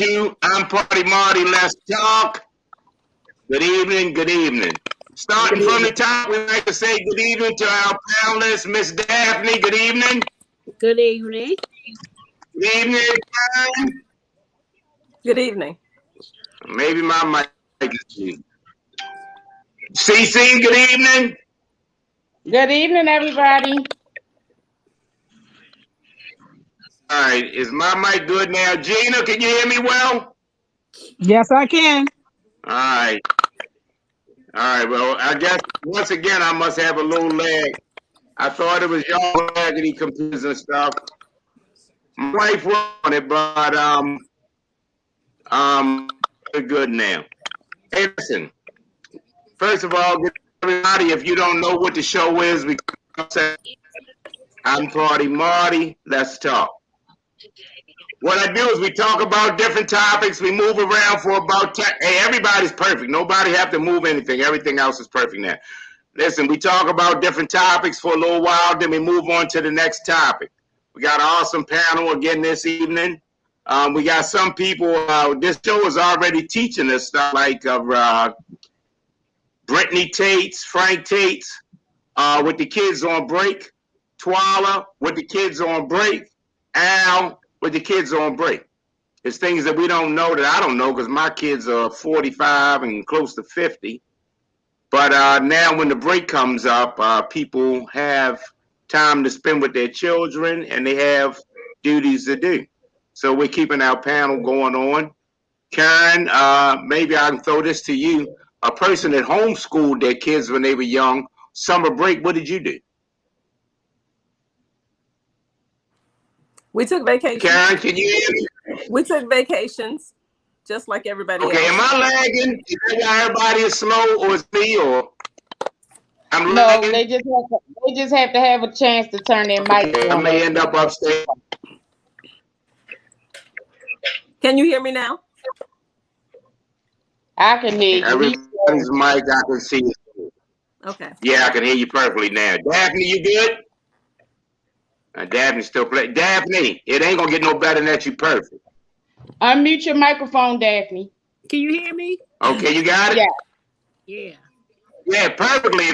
I'm Party Marty. Let's talk. Good evening. Good evening. Starting from the top, we'd like to say good evening to our panelists, Miss Daphne. Good evening. Good evening. Good evening, Karen. Good evening. Maybe my mic is muted. CC, good evening. Good evening, everybody. All right, is my mic good now? Gina, can you hear me well? Yes, I can. All right. All right, well, I guess once again I must have a little lag. I thought it was y'all laggedy computers and stuff. My wife was on it, but we're good now. Hey, listen. First of all, everybody, if you don't know what the show is, we say I'm Party Marty. Let's talk. What I do is we talk about different topics. We move around for about 10. Hey, everybody's perfect. Nobody have to move anything. Everything else is perfect now. Listen, we talk about different topics for a little while, then we move on to the next topic. We got an awesome panel again this evening. We got some people, this show is already teaching us stuff like Brittany Tates, Frank Tates, with the kids on break, Twala with the kids on break, Al with the kids on break. It's things that we don't know that I don't know because my kids are 45 and close to 50. But now when the break comes up, people have time to spend with their children and they have duties to do. So we're keeping our panel going on. Karen, maybe I can throw this to you. A person that homeschooled their kids when they were young, summer break, what did you do? We took vacations. Karen, can you hear me? We took vacations, just like everybody else. Okay, am I lagging? Is that why everybody is slow, or is me, or I'm No, lagging? they just have to have a chance to turn their mic Okay, I on. may end up upstairs. Can you hear me now? I can hear you. Everybody's mic, I can see you. Okay. Yeah, I can hear you perfectly now. Daphne, you good? Daphne's still playing. Daphne, it ain't gonna get no better than that. You perfect. Unmute your microphone, Daphne. Can you hear me? Okay, you got it? Yeah. Yeah, perfectly.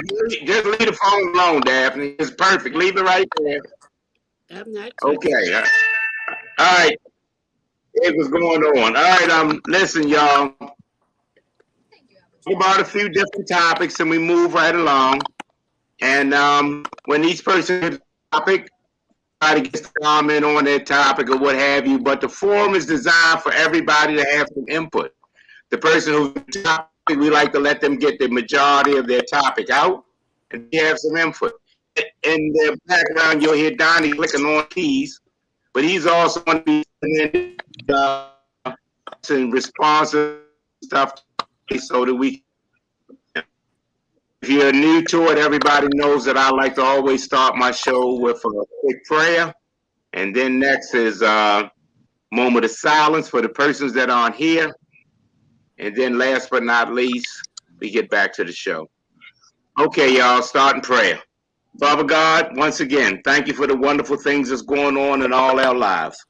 Just leave the phone alone, Daphne. It's perfect. Leave it right there. I'm not. Okay. All right. Here's what's going on. All right. Listen, y'all. About a few different topics, and we move right along. And when each person gets a topic, everybody gets to comment on their topic or what have you. But the forum is designed for everybody to have some input. The person who's topic, we like to let them get the majority of their topic out and have some input. In the background, you'll hear Doni clicking on keys, but he's also going to be in responsive stuff so that we. If you're new to it, everybody knows that I like to always start my show with a quick prayer, and then next is a moment of silence for the persons that aren't here. And then last but not least, we get back to the show. Okay, y'all, starting prayer. Father God, once again, thank you for the wonderful things that's going on in all our lives.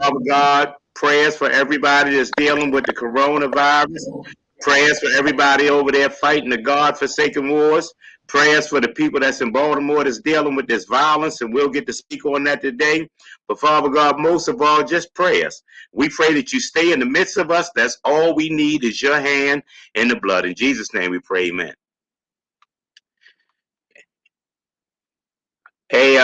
Father God, prayers for everybody that's dealing with the coronavirus. Prayers for everybody over there fighting the God-forsaken wars. Prayers for the people that's in Baltimore that's dealing with this violence, and we'll get to speak on that today. But Father God, most of all, just prayers. We pray that you stay in the midst of us. That's all we need is your hand and the blood. In Jesus' name we pray, amen. Hey,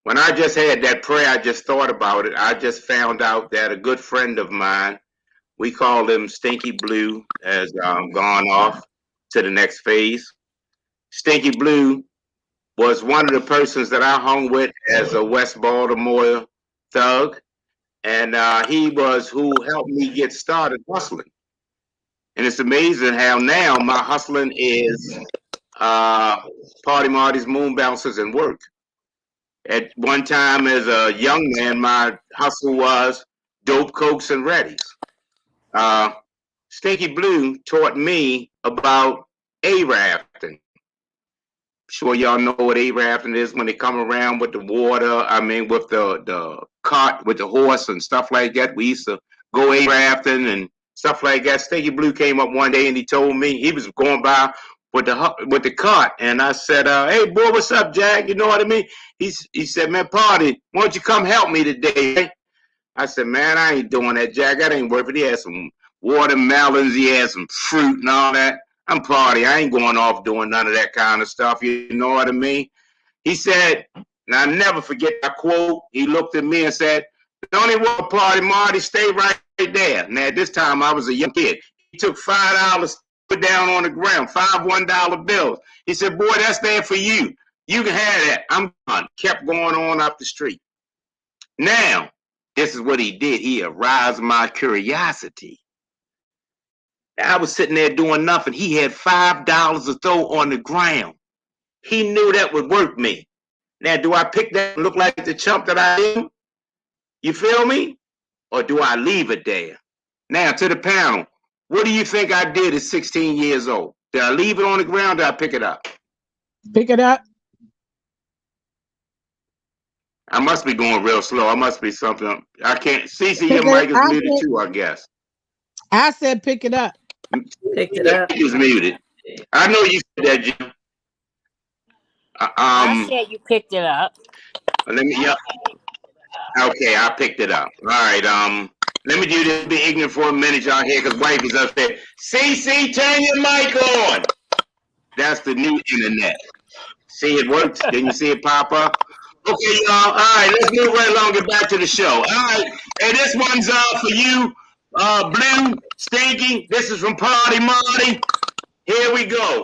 when I just had that prayer, I just thought about it. I just found out that a good friend of mine, we call him Stinky Blue, has gone off to the next phase. Stinky Blue was one of the persons that I hung with as a West Baltimore thug, and he was who helped me get started hustling. And it's amazing how now my hustling is Party Marty's Moon Bouncers and work. At one time as a young man, my hustle was dope, cokes, and readies. Stinky Blue taught me about A-rafting. Sure y'all know what A-rafting is when they come around with the water, with the cart, with the horse and stuff like that. We used to go rafting and stuff like that. Stinky Blue came up one day and he told me he was going by with the cart, and I said, "Hey boy, what's up, Jack? You know what I mean?" He said, "Man, Party, why don't you come help me today?" I said, "Man, I ain't doing that, Jack. That ain't worth it." He had some watermelons, he had some fruit and all that. I'm Party. I ain't going off doing none of that kind of stuff. You know what I mean? He said, and I never forget that quote. He looked at me and said, "Don't even want to Party, Marty. Stay right there." Now, at this time, I was a young kid. He took $5, put down on the ground, five $1 bills. He said, "Boy, that's there for you. You can have that." I'm gone. Kept going on up the street. Now, this is what he did. He aroused my curiosity. I was sitting there doing nothing. He had $5 to throw on the ground. He knew that would work me. Now, do I pick that and look like the chump that I am? You feel me? Or do I leave it there? Now, to the panel, what do you think I did at 16 years old? Did I leave it on the ground or did I pick it up? Pick it up. I must be going real slow. I must be something. I can't. Cece, your mic is muted too, I guess. I said pick it up. Picked it up. He was muted. I know you said that, Jim. I said you picked it up. Let me. Yeah. Okay, I picked it up. All right. Let me do this. Be ignorant for a minute, y'all here, because wife is up there. CC, turn your mic on. That's the new internet. See, it works. Didn't you see it pop up? Okay, y'all. All right, let's move right along. Get back to the show. All right. Hey, this one's for you, Blue, Stinky. This is from Party Marty. Here we go.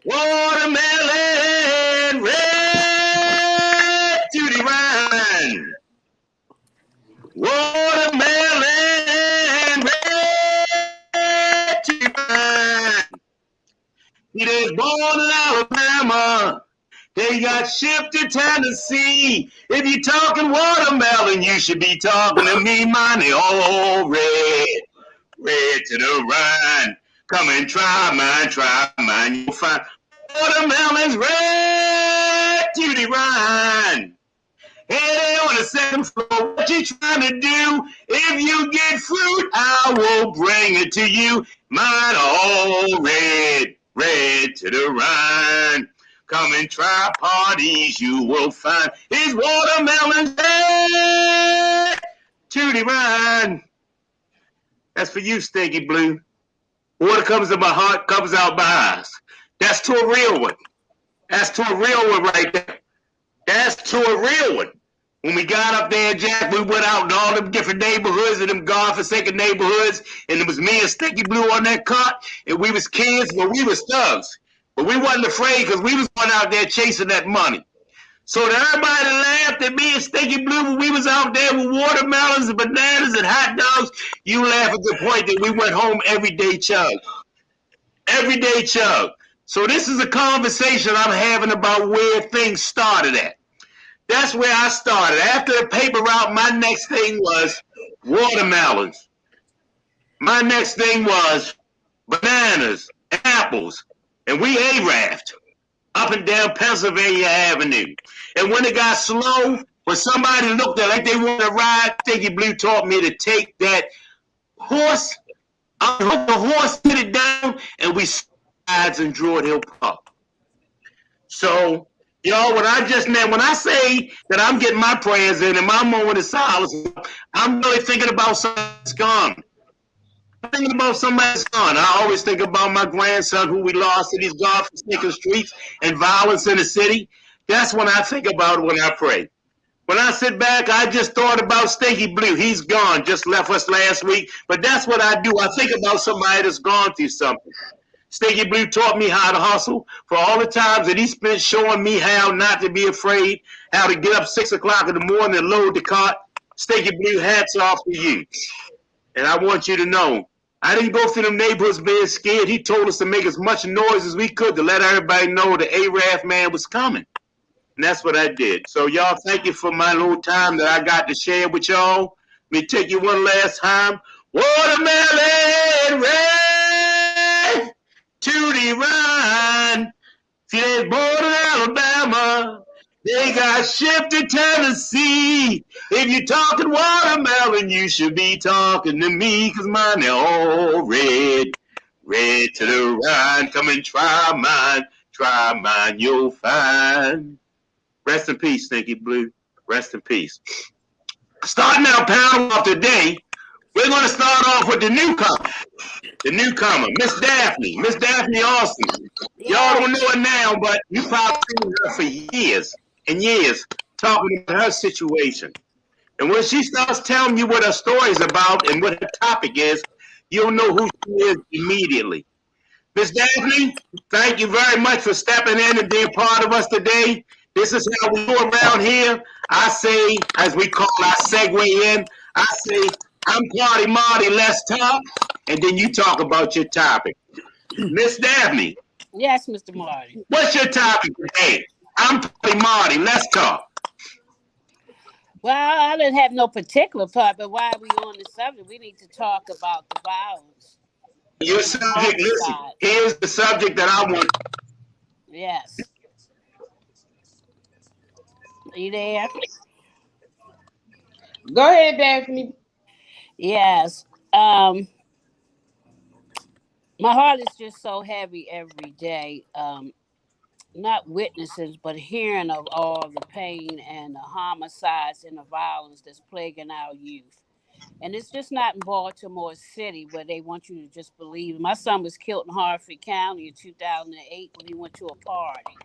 Watermelon, red to the rind. Watermelon, red to the rind. He was born in Alabama. They got shipped to Tennessee. If you're talking watermelon, you should be talking to me, money. Oh, red to the rind. Come and try mine, you'll find watermelon's red to the rind. Hey, on the second floor, what you trying to do? If you get fruit, I will bring it to you. Mine all red to the rind. Come and try Parties, you will find his watermelon red to the rind. That's for you, Stinky Blue. Water comes in my heart, comes out my eyes. That's to a real one. That's to a real one right there. That's to a real one. When we got up there, Jack, we went out in all them different neighborhoods and them God-forsaken neighborhoods, and it was me and Stinky Blue on that cart, and we was kids, but we was thugs. But we wasn't afraid because we was going out there chasing that money. So everybody laughed at me and Stinky Blue when we was out there with watermelons and bananas and hot dogs. You laugh at the point that we went home every day chug. Every day chug. So this is a conversation I'm having about where things started at. That's where I started. After the paper route, my next thing was watermelons. My next thing was bananas, apples, and we A-raft up and down Pennsylvania Avenue. And when it got slow, when somebody looked at like they wanted to ride, Stinky Blue taught me to take that horse, unhook the horse, put it down, and we sides in Druid Hill Park. So, y'all, when I say that I'm getting my prayers in and my moment of silence, I'm really thinking about somebody's gone. I'm thinking about somebody's gone. I always think about my grandson who we lost in these God-forsaken streets and violence in the city. That's when I think about it when I pray. When I sit back, I just thought about Stinky Blue. He's gone, just left us last week. But that's what I do. I think about somebody that's gone through something. Stinky Blue taught me how to hustle for all the times that he spent showing me how not to be afraid, how to get up 6 o'clock in the morning and load the cart. Stinky Blue, hats off to you. And I want you to know, I didn't go through them neighborhoods being scared. He told us to make as much noise as we could to let everybody know the A-Raft man was coming. And that's what I did. So y'all, thank you for my little time that I got to share with y'all. Let me take you one last time. Watermelon red to the rind. See, they born in Alabama. They got shipped to Tennessee. If you're talking watermelon, you should be talking to me, 'cause mine are all red. Red to the rind. Come and try mine, you'll find. Rest in peace, Stinky Blue. Rest in peace. Starting our panel off today, we're going to start off with the newcomer. The newcomer, Miss Daphne. Miss Daphne Austin. Y'all don't know her now, but you probably seen her for years and years talking about her situation. And when she starts telling you what her story is about and what her topic is, you'll know who she is immediately. Miss Daphne, thank you very much for stepping in and being part of us today. This is how we do around here. I say, as we call our segue in, I say, I'm Marty, let's talk, and then you talk about your topic. Miss Daphne. Yes, Mr. Marty. What's your topic today? I'm Marty, let's talk. Well, I didn't have no particular part, but while we on the subject, we need to talk about the violence. Your subject, listen, here's the subject that I want. Yes. Are you there? Go ahead, Daphne. Yes. My heart is just so heavy every day. Not witnesses, but hearing of all the pain and the homicides and the violence that's plaguing our youth. And it's just not in Baltimore City where they want you to just believe. My son was killed in Harford County in 2008 when he went to a party.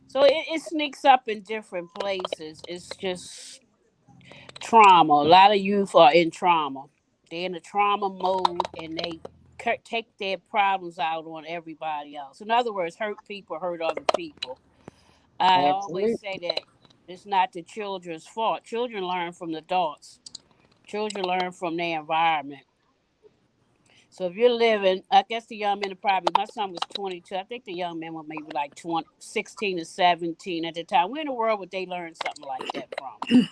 So it sneaks up in different places. It's just trauma. A lot of youth are in trauma. They're in a trauma mode and they take their problems out on everybody else. In other words, hurt people hurt other people. I always say that it's not the children's fault. Children learn from the adults. Children learn from their environment. So if you're living, I guess the young men are probably, my son was 22. I think the young men were maybe like 16 or 17 at the time. Where in the world would they learn something like that from?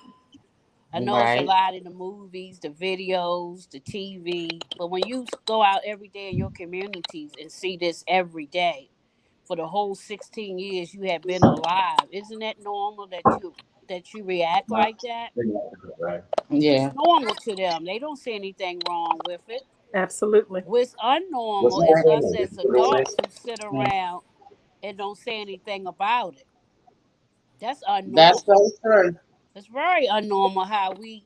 I know it's a lot in the movies, the videos, the TV. But when you go out every day in your communities and see this every day, for the whole 16 years you have been alive, isn't that normal that you react like that? Yeah. It's normal to them. They don't see anything wrong with it. Absolutely. What's unnormal is us as adults who sit around and don't say anything about it. That's unnormal. That's so true. It's very unnormal how we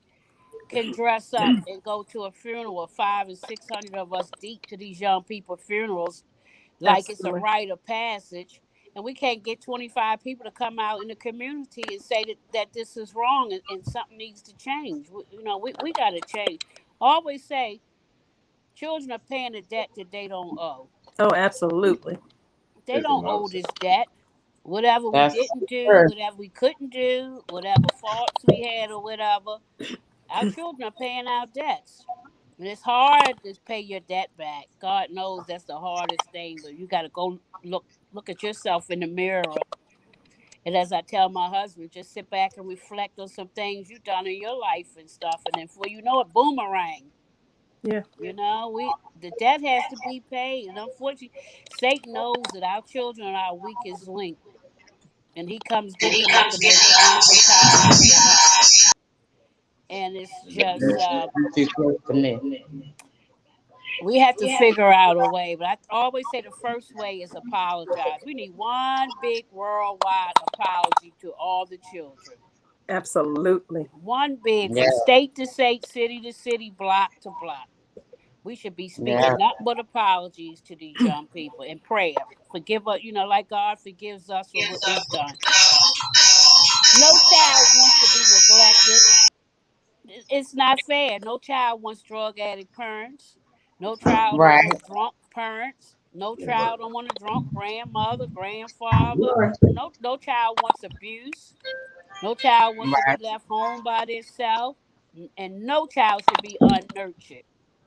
can dress up and go to a funeral of 500 and 600 of us deep to these young people funerals like It's a rite of passage, and we can't get 25 people to come out in the community and say that this is wrong and something needs to change. We got to change. I always say children are paying a debt that they don't owe. Oh, absolutely. They don't owe this debt. Whatever we didn't do, whatever we couldn't do, whatever faults we had or whatever, our children are paying our debts. And it's hard to pay your debt back. God knows that's the hardest thing, but you got to go look at yourself in the mirror. And as I tell my husband, just sit back and reflect on some things you've done in your life and stuff. And then before you know it, boomerang. Yeah. The debt has to be paid. And unfortunately, Satan knows that our children are our weakest link. And he comes get them at the most vulnerable time. And it's just we have to figure out a way. But I always say the first way is apologize. We need one big worldwide apology to all the children. Absolutely. One big from state to state, city to city, block to block. We should be speaking nothing but apologies to these young people and prayer. Forgive us, like God forgives us for what we've done. No child wants to be neglected. It's not fair. No child wants drug addict parents. No child don't want drunk parents. No child don't want a drunk grandmother, grandfather. No child wants abuse. No child wants to be left home by themselves. And no child should be unnurtured.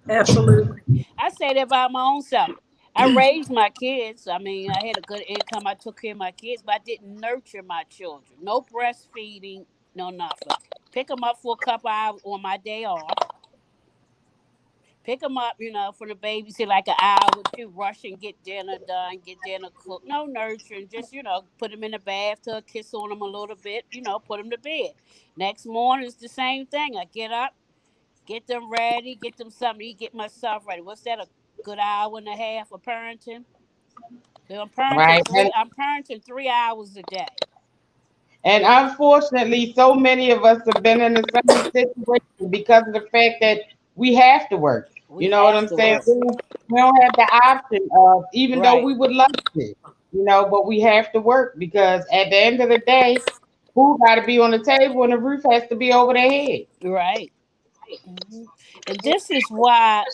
Absolutely. I say that about my own self. I raised my kids. I mean, I had a good income. I took care of my kids, but I didn't nurture my children. No breastfeeding, no nothing. Pick them up for a couple hours on my day off. Pick them up, from the babysit like an hour or two, rush and get dinner done, get dinner cooked. No nurturing, just, put them in the bathtub, kiss on them a little bit, put them to bed. Next morning, it's the same thing. I get up, get them ready, get them something to eat, get myself ready. What's that, a good hour and a half of parenting? So Right. I'm parenting 3 hours a day. And unfortunately, so many of us have been in the same situation because of the fact that we have to work. We You know what have I'm to saying? work. We don't have the option of, even though Right, we would love to, but we have to work because at the end of the day, food got to be on the table and the roof has to be over their head. right. And this is why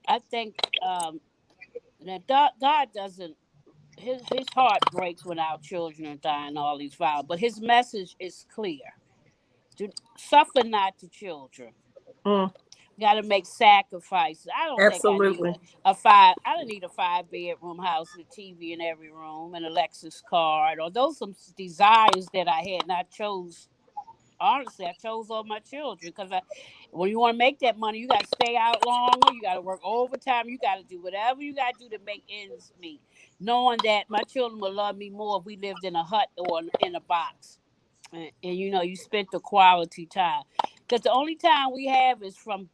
I think that God doesn't, his heart breaks when our children are dying, all these violence. But his message is clear: suffer not the children. Mm, Got to make sacrifices. I don't think I need absolutely. a five. I don't need a 5-bedroom house with a TV in every room and a Lexus car. Or those some desires that I had, and I chose. Honestly, I chose all my children because when you want to make that money, you got to stay out longer. You got to work overtime. You got to do whatever you got to do to make ends meet, knowing that my children would love me more if we lived in a hut or in a box. And you spent the quality time, because the only time we have is from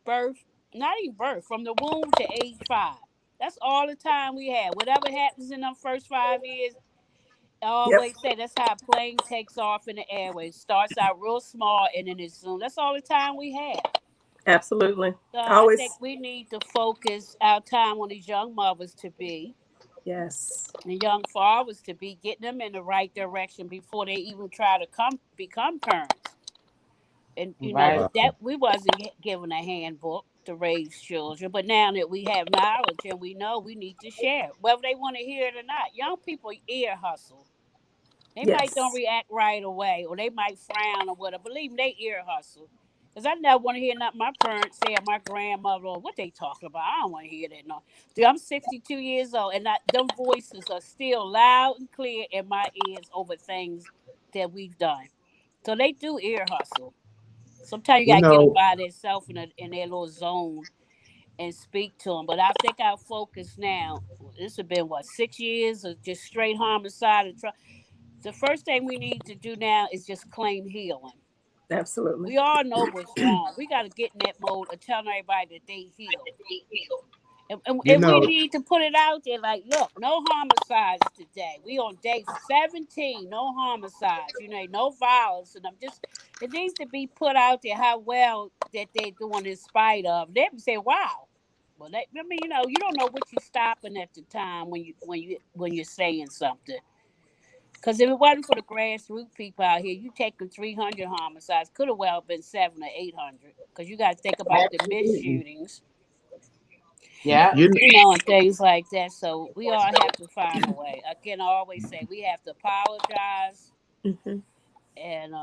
birth, not even birth, from the womb to age 5. That's all the time we have. Whatever happens in the first 5 years, I Yep. always say that's how a plane takes off in the airways. Starts out real small and then it's zoom. That's all the time we have. Absolutely. So I think Always. we need to focus our time on these young mothers to be, Yes. and young fathers to be, getting them in the right direction before they even try to become parents. And Right. that we wasn't given a handbook to raise children, but now that we have knowledge and we know, we need to share it, whether they want to hear it or not. Young people ear hustle. They might don't Yes. react right away, or they might frown or whatever. Believe me, they ear hustle. Cause I never want to hear nothing my parents say or my grandmother or what they talking about. I don't want to hear that. No, dude, I'm 62 years old, and them voices are still loud and clear in my ears over things that we've done. So they do ear hustle. Sometimes you You gotta get them know, by themselves in their little zone and speak to them. But I think our focus now, this has been what, 6 years of just straight homicide and the first thing we need to do now is just claim healing. Absolutely. We all know what's wrong. We got to get in that mode of telling everybody that they healed. you And we know, need to put it out there like, look, no homicides today. We on day 17, no homicides, no violence. And it needs to be put out there how well that they're doing in spite of. They say, wow. Well, you don't know what you're stopping at the time when you're saying something. Because if it wasn't for the grassroots people out here, you taking 300 homicides, could have well been 700 or 800. Because you got to think about the missed Absolutely. shootings, Yeah. you and things like that. So we all have to find a way. Again, I always say we have to apologize Hmm. and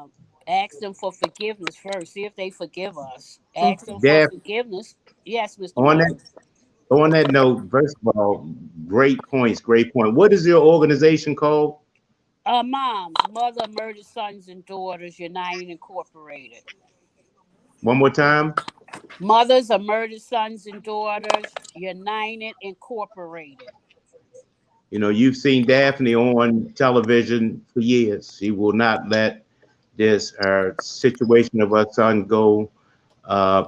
ask them for forgiveness first. See if they forgive us. Ask Hmm. them for Daph, forgiveness. Yes, Mr. on Marty. that on that note, first of all, great points, great point. What is your organization called? Moms, Mother Murdered Sons and Daughters United Incorporated. One more time. Mothers of Murdered Sons and Daughters United Incorporated. You've seen Daphne on television for years. She will not let this situation of her son go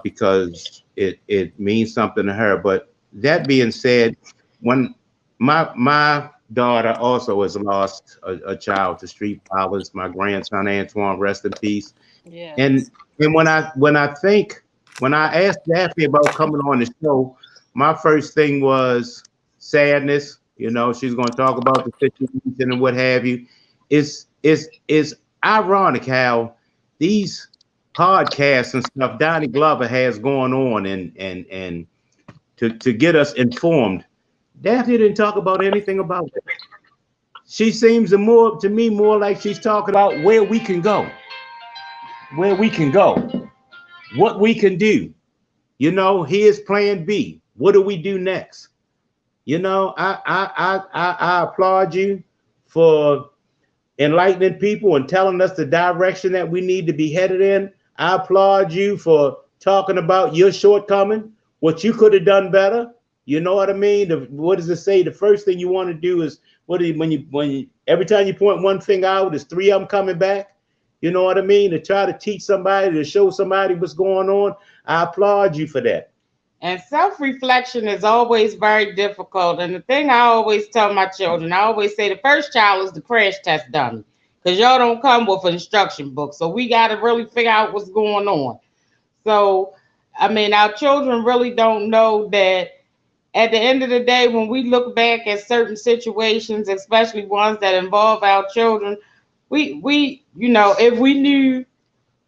because it means something to her. But that being said, when my daughter also has lost a child to street violence, my grandson Antoine, rest in peace. Yes. And when I asked Daphne about coming on the show, my first thing was sadness. She's going to talk about the situation and what have you. It's ironic how these podcasts and stuff Donnie Glover has going on and to get us informed. Daphne didn't talk about anything about it. She seems to me more like she's talking about where we can go, what we can do. Here's plan B. What do we do next? I applaud you for enlightening people and telling us the direction that we need to be headed in. I applaud you for talking about your shortcoming. what you could have done better. You know what I mean? What does it say? The first thing you want to do is when you every time you point one finger out, there's three of them coming back. You know what I mean? To try to teach somebody, to show somebody what's going on. I applaud you for that. And self-reflection is always very difficult. And the thing I always tell my children, I always say the first child is the crash test dummy, because y'all don't come with an instruction book. So we got to really figure out what's going on. So, I mean, our children really don't know that at the end of the day, when we look back at certain situations, especially ones that involve our children, we you know, if we knew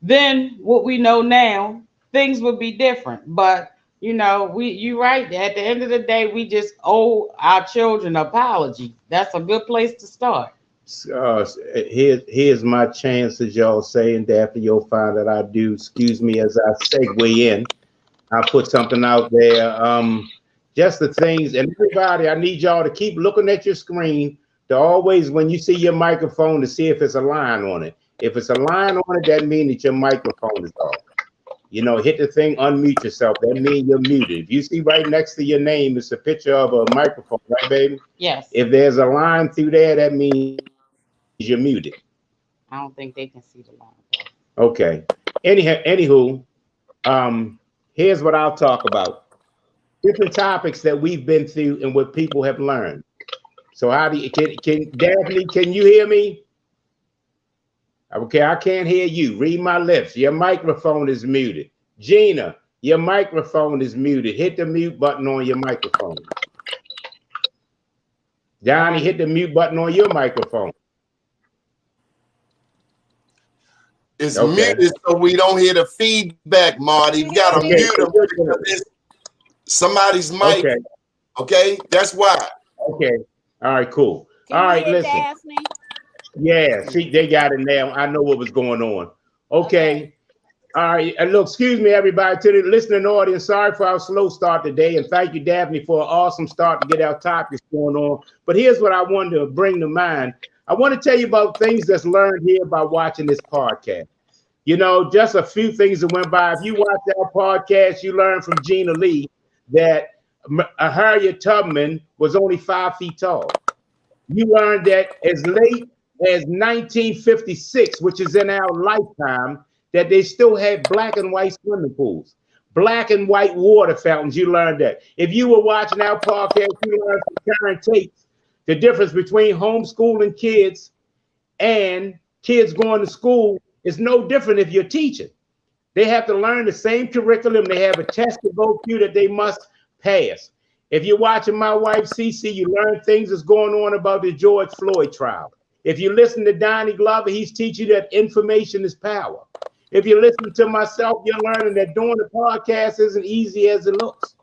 then what we know now, things would be different. But you know, you're right. At the end of the day, we just owe our children an apology. That's a good place to start. Here's my chance, as y'all say, and Daphne, you'll find that I do. Excuse me as I segue in. I'll put something out there. Just the things, and everybody, I need y'all to keep looking at your screen to always, when you see your microphone, to see if it's a line on it. If it's a line on it, that means that your microphone is off. You know, hit the thing, unmute yourself. That means you're muted. If you see right next to your name, it's a picture of a microphone, right, baby? Yes. If there's a line through there, that means you're muted. I don't think they can see the line. Okay. Anywho, here's what I'll talk about. Different topics that we've been through and what people have learned. So how do you, can Daphne, can you hear me? Okay, I can't hear you. Read my lips. Your microphone is muted. Gina, your microphone is muted. Hit the mute button on your microphone. Johnny, hit the mute button on your microphone. It's muted so we don't hear the feedback, Marty. We got to mute them. Somebody's mic. Okay, that's why. Okay, all right, cool. All right, listen. Daphne? Yeah, see, they got it now. I know what was going on. Okay. All right. Look, excuse me, everybody, to the listening audience. Sorry for our slow start today. And thank you, Daphne, for an awesome start to get our topics going on. But here's what I wanted to bring to mind. I want to tell you about things that's learned here by watching this podcast. You know, just a few things that went by. If you watch our podcast, you learn from Gina Lee that Harriet Tubman was only 5 feet tall. You learned that as late as 1956, which is in our lifetime, that they still had black and white swimming pools, black and white water fountains. You learned that. If you were watching our podcast, you learned from Karen Tates the difference between homeschooling kids and kids going to school is no different if you're teaching. They have to learn the same curriculum. They have a test to go through that they must pass. If you're watching my wife, Cece, you learn things that's going on about the George Floyd trial. If you listen to Doni Glover, he's teaching you that information is power. If you listen to myself, you're learning that doing the podcast isn't easy as it looks.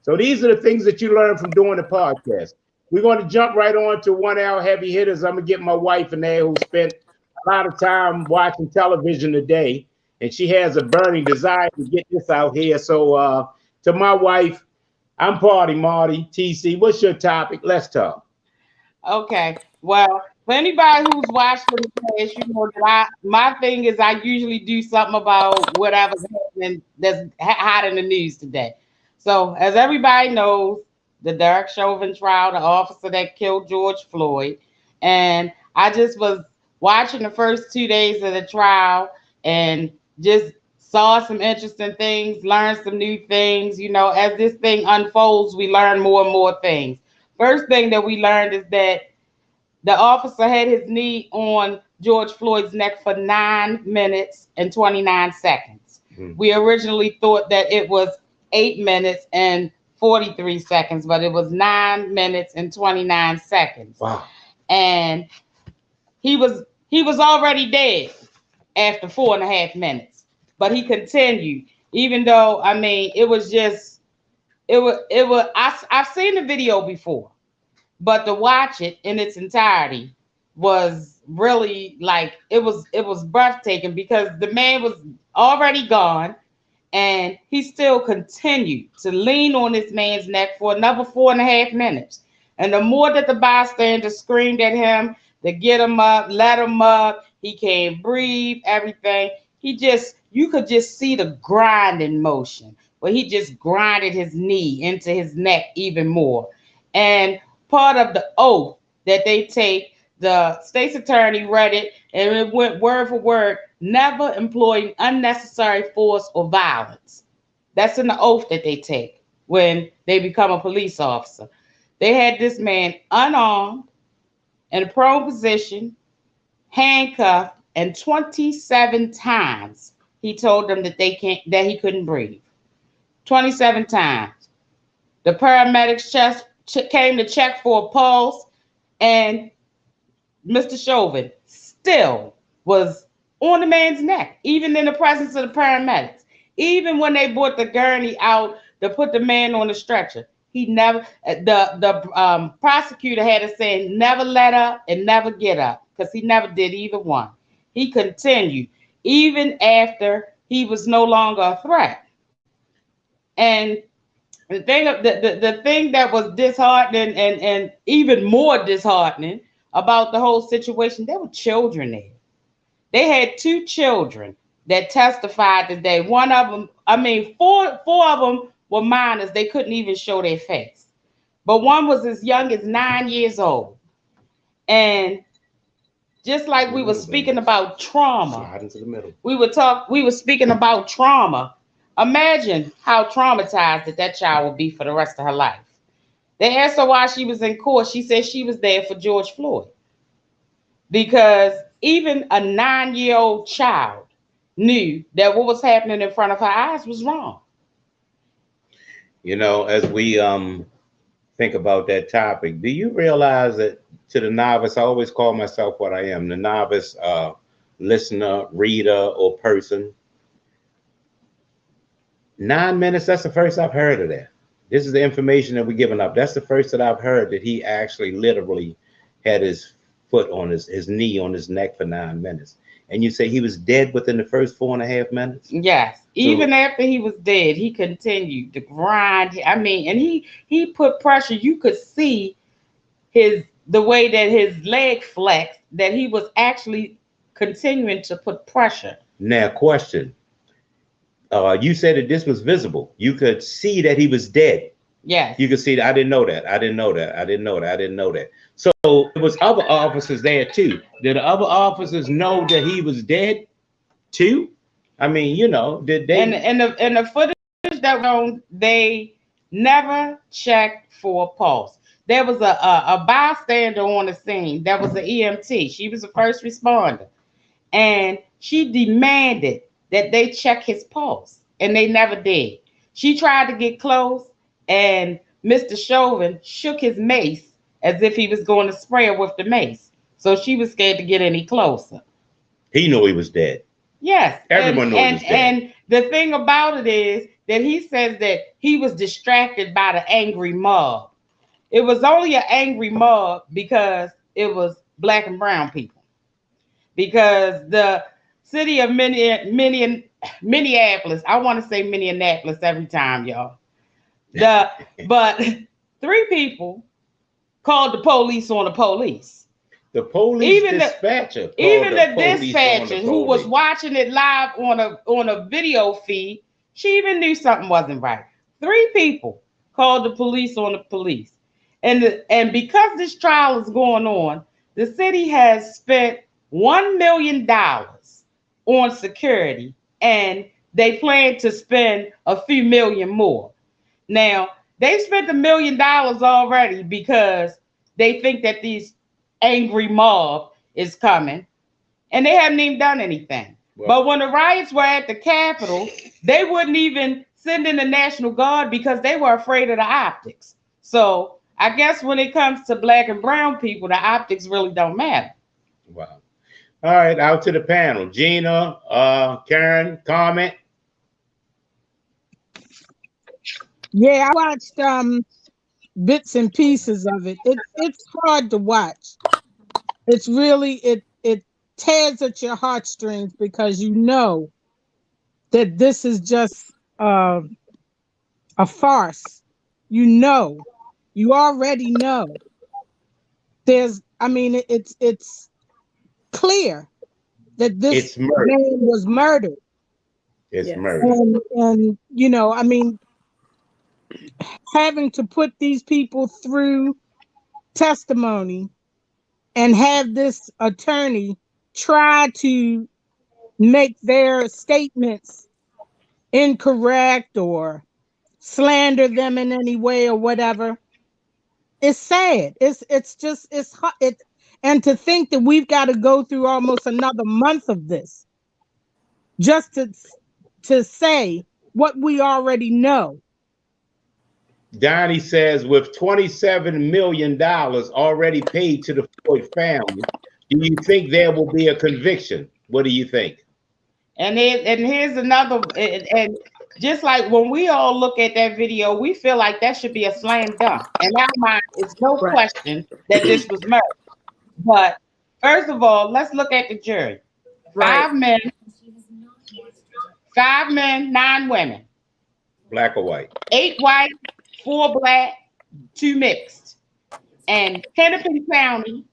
So these are the things that you learn from doing the podcast. We're going to jump right on to 1 hour heavy hitters. I'm going to get my wife in there who spent a lot of time watching television today, and she has a burning desire to get this out here. So to my wife, I'm Marty, TC. What's your topic? Let's talk. Okay. Well, for anybody who's watched in the past, you know that my thing is I usually do something about whatever's happening that's hot in the news today. So as everybody knows, the Derek Chauvin trial, the officer that killed George Floyd, and I just was watching the first 2 days of the trial and just saw some interesting things, learned some new things. You know, as this thing unfolds, we learn more and more things. First thing that we learned is that the officer had his knee on George Floyd's neck for 9 minutes and 29 seconds. Mm-hmm. We originally thought that it was 8 minutes and 43 seconds, but it was 9 minutes and 29 seconds. Wow. And he was already dead after 4.5 minutes, but he continued, even though, I mean, I've seen the video before, but to watch it in its entirety was really like, it was breathtaking, because the man was already gone and he still continued to lean on this man's neck for another 4.5 minutes. And the more that the bystanders screamed at him to get him up, let him up, he can't breathe, everything, he just you could just see the grinding motion where he just grinded his knee into his neck even more. And part of the oath that they take, the state's attorney read it and it went word for word, never employing unnecessary force or violence. That's in the oath that they take when they become a police officer. They had this man unarmed, in a prone position, handcuffed, and 27 times he told them that he couldn't breathe. 27 times. The paramedics came to check for a pulse, and Mr. Chauvin still was on the man's neck, even in the presence of the paramedics. Even when they brought the gurney out to put the man on the stretcher, he never. The prosecutor had to say, never let up and never get up, because he never did either one. He continued even after he was no longer a threat. And the thing that was disheartening and even more disheartening about the whole situation, there were children there. They had 2 children that testified today. One of them, four of them were minors. They couldn't even show their face. But one was as young as 9 years old. And just like we were speaking about trauma, we were speaking about trauma. Imagine how traumatized that child would be for the rest of her life. They asked her why she was in court. She said she was there for George Floyd. Because even a 9-year-old child knew that what was happening in front of her eyes was wrong. You know, as we think about that topic, do you realize that to the novice, I always call myself what I am, the novice listener, reader, or person, 9 minutes, that's the first I've heard of that. This is the information that we're giving up. That's the first that I've heard that he actually literally had his foot on his knee on his neck for 9 minutes. And you say he was dead within the first 4.5 minutes? Yes. So, even after he was dead, he continued to grind. And he put pressure. You could see the way that his leg flexed, that he was actually continuing to put pressure. Now, question. You said that this was visible. You could see that he was dead. Yes. You could see that. I didn't know that. So there was other officers there too. Did the other officers know that he was dead too? I mean, you know, did they? And the footage that was, they never checked for a pulse. There was a bystander on the scene. That was an EMT. She was a first responder, and she demanded that they check his pulse, and they never did. She tried to get close, and Mr. Chauvin shook his mace as if he was going to spray her with the mace. So she was scared to get any closer. He knew he was dead. Yes. Everyone knew he was dead. And the thing about it is that he says that he was distracted by the angry mob. It was only an angry mob because it was Black and brown people. Because the city of Minneapolis, I want to say Minneapolis every time, y'all. But 3 people called the police on the police. The police dispatcher. Even the dispatcher who was watching it live on a video feed, she even knew something wasn't right. 3 people called the police on the police. And because this trial is going on, the city has spent $1 million on security, and they plan to spend a few million more. Now, they spent $1 million already because they think that these angry mob is coming, and they haven't even done anything. Well, but when the riots were at the Capitol, they wouldn't even send in the National Guard because they were afraid of the optics. So I guess when it comes to Black and brown people, the optics really don't matter. Wow. All right, out to the panel. Gina, Karen, comment? Yeah, I watched bits and pieces of it. It's hard to watch. It's really, it tears at your heartstrings because you know that this is just a farce. You already know. It's clear that this man was murdered. It's Yes. murder. And you know, I mean, having to put these people through testimony and have this attorney try to make their statements incorrect or slander them in any way or whatever, it's sad. It's just it's hot. And to think that we've got to go through almost another month of this just to say what we already know. Donnie says, with $27 million already paid to the Floyd family, do you think there will be a conviction? What do you think? And here's another, and just like when we all look at that video, we feel like that should be a slam dunk. In our mind, it's no Right. question that this was murder. But first of all, let's look at the jury. Right. 5 men, 9 women. Black or white? 8 white, 4 black, 2 mixed. And Hennepin County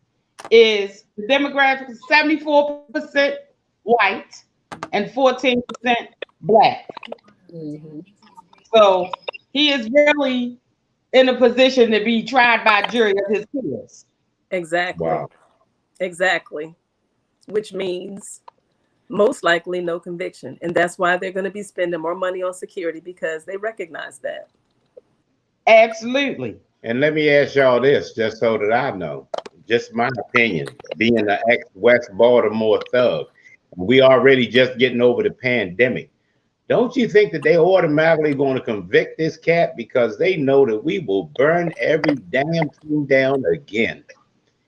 is the demographic is 74% white and 14% black. Mm-hmm. So he is really in a position to be tried by a jury of his peers. Exactly. Wow. Exactly. Which means most likely no conviction. And that's why they're going to be spending more money on security, because they recognize that. Absolutely. And let me ask y'all this, just so that I know, just my opinion, being an ex-West Baltimore thug, we already just getting over the pandemic. Don't you think that they automatically going to convict this cat because they know that we will burn every damn thing down again?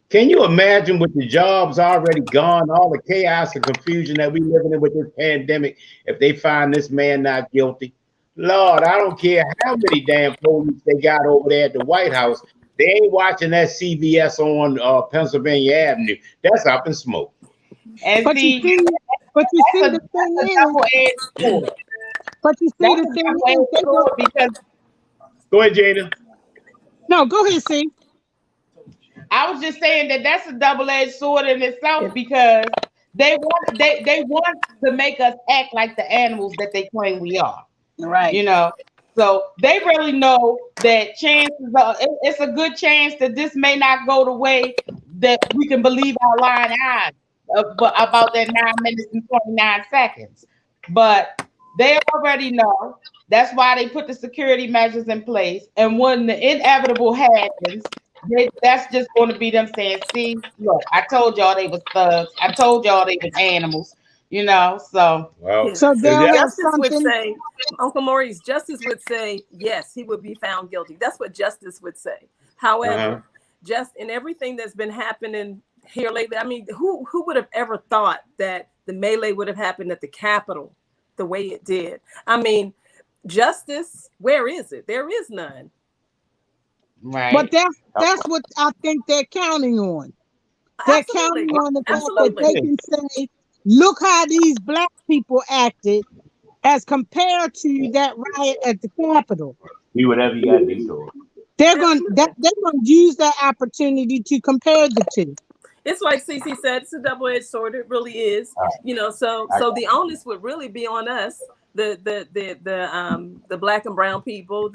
Can you imagine with the jobs already gone, all the chaos and confusion that we living in with this pandemic, if they find this man not guilty? Lord, I don't care how many damn police they got over there at the White House. They ain't watching that CBS on Pennsylvania Avenue. That's up in smoke. And But you see the thing is, but you see the thing is, because go ahead, Jada. No, go ahead, see. I was just saying that that's a double-edged sword in itself, because they want to make us act like the animals that they claim we are. Right. You know, so they really know that chances are it's a good chance that this may not go the way that we can believe our lying eyes about that 9 minutes and 29 seconds. But they already know. That's why they put the security measures in place. And when the inevitable happens, that's just going to be them saying, see, look, I told y'all they was thugs. I told y'all they was animals, you know, so. Well, So they'll have Justice would something. say, Uncle Maurice, Justice would say, yes, he would be found guilty. That's what Justice would say. However, just in everything that's been happening here lately, I mean, who would have ever thought that the melee would have happened at the Capitol the way it did? I mean, justice, where is it? There is none. Right. But that's what I think they're counting on. They're counting on the fact that they can say, look how these black people acted as compared to that riot at the Capitol. Do whatever you got to do to it. They're going to use that opportunity to compare the two. It's like Cece said, it's a double-edged sword. It really is. You know, so the onus would really be on us, the black and brown people,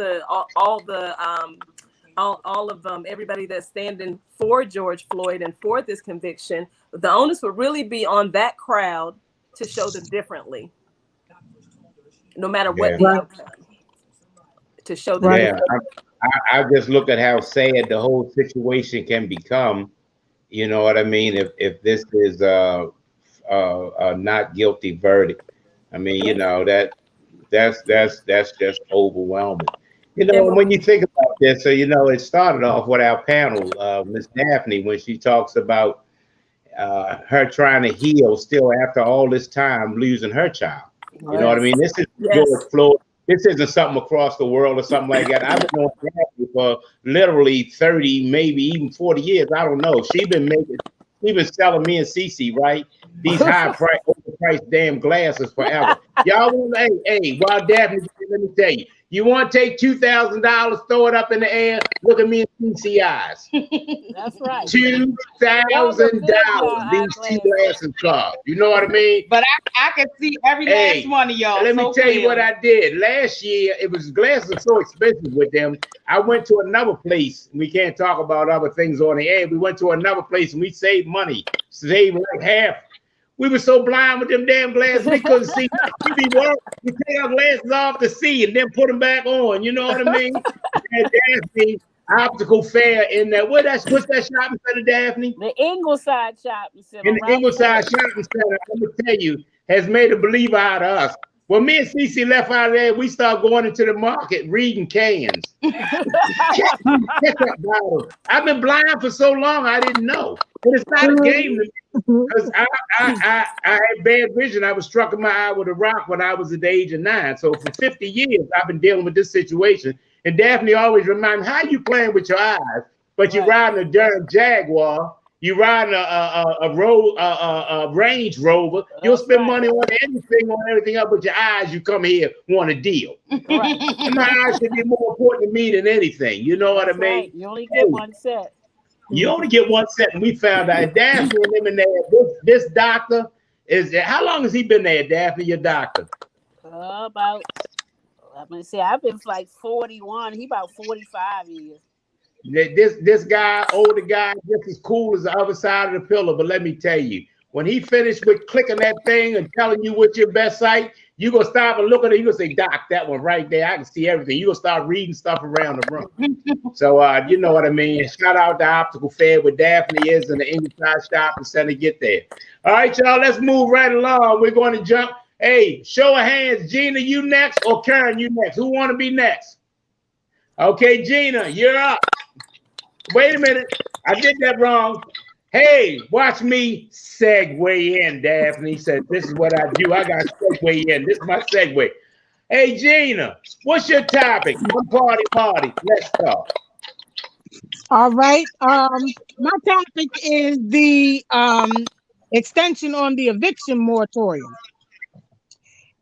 all of them, everybody that's standing for George Floyd and for this conviction. The onus would really be on that crowd to show them differently, no matter what the outcome. To show them. Yeah, I just look at how sad the whole situation can become. You know what I mean? If this is a not guilty verdict, I mean, you know, that's just overwhelming. You know, when you think about this, so you know, it started off with our panel, Miss Daphne, when she talks about her trying to heal still after all this time losing her child. You know what I mean? This is George Floyd. This isn't something across the world or something like that. I've been on Daphne for literally 30, maybe even 40 years. I don't know. She's been selling me and Cece, right? These overpriced damn glasses forever. Y'all want, hey, while Daphne, let me tell you, You want to take $2,000, throw it up in the air, look at me and see eyes. That's right. $2,000 these two glasses cost. You know what I mean? But I can see every last one of y'all. Let me tell you what I did. Last year, it was glasses are so expensive with them. I went to another place. We can't talk about other things on the air. We went to another place and we saved money, saved like half. We were so blind with them damn glasses, we couldn't see. We take our glasses off to see and then put them back on. You know what I mean? And Daphne Optical Fair in there. What's that shopping center, Daphne? The Ingleside Shopping Center. In the Ingleside Shopping Center, I'm gonna tell you, has made a believer out of us. When me and Cece left out of there, we started going into the market reading cans. Ketchup bottle. I've been blind for so long, I didn't know. But it's not a game to me. Because I had bad vision. I was struck in my eye with a rock when I was at the age of 9. So for 50 years, I've been dealing with this situation. And Daphne always reminds me, how you playing with your eyes, but you're riding a darn Jaguar. You riding a Range Rover. You'll spend money on everything else, but your eyes, you come here, want a deal. Right. And my eyes should be more important to me than anything. You know what I mean? Right. You only get one set. You only get one set, and we found out Daphne and them in there. This doctor is, how long has he been there, Daphne, your doctor? About, I'm gonna say, I've been like 41. He about 45 years. This guy, older guy, just as cool as the other side of the pillar. But let me tell you, when he finished with clicking that thing and telling you what's your best site, you gonna stop and look at it. You gonna say, Doc, that one right there, I can see everything. You gonna start reading stuff around the room. So you know what I mean. Shout out to Optical Fair where Daphne is in the Inside Shopping Center. Get there. All right, y'all. Let's move right along. We're going to jump. Hey, show of hands. Gina, you next, or Karen, you next? Who want to be next? Okay, Gina, you're up. Wait a minute. I did that wrong. Hey, watch me segue in, Daphne said, this is what I do. I got to segue in. This is my segue. Hey, Gina, what's your topic? Party. Let's talk. All right. My topic is the extension on the eviction moratorium.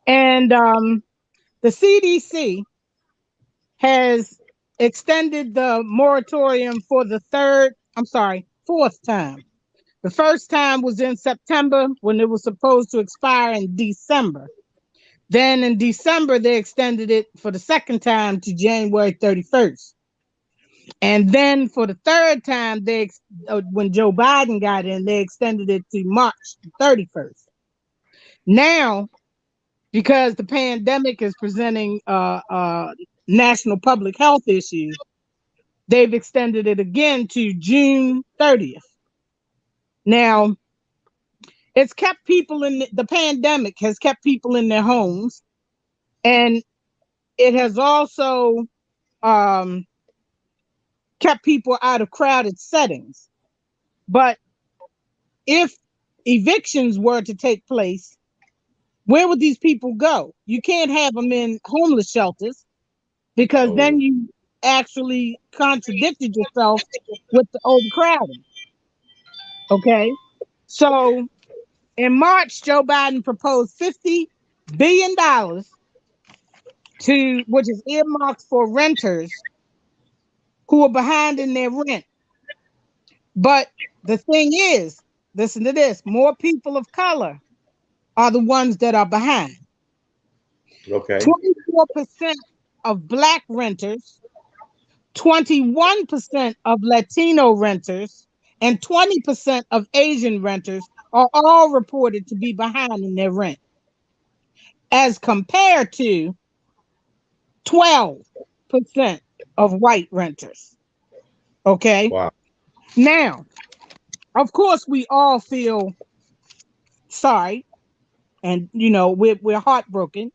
And the CDC has extended the moratorium for the fourth time. The first time was in September when it was supposed to expire in December. Then in December, they extended it for the second time to January 31st. And then for the third time, when Joe Biden got in, they extended it to March 31st. Now, because the pandemic is presenting national public health issues, they've extended it again to June 30th. Now, it's kept people in the pandemic has kept people in their homes, and it has also kept people out of crowded settings. But if evictions were to take place, where would these people go? You can't have them in homeless shelters because then you actually contradicted yourself with the overcrowding. Okay, so in March, Joe Biden proposed $50 billion which is earmarked for renters who are behind in their rent. But the thing is, listen to this, more people of color are the ones that are behind. Okay. 24% of Black renters, 21% of Latino renters, and 20% of Asian renters are all reported to be behind in their rent, as compared to 12% of white renters. Okay. Wow. Now, of course, we all feel sorry, and we're heartbroken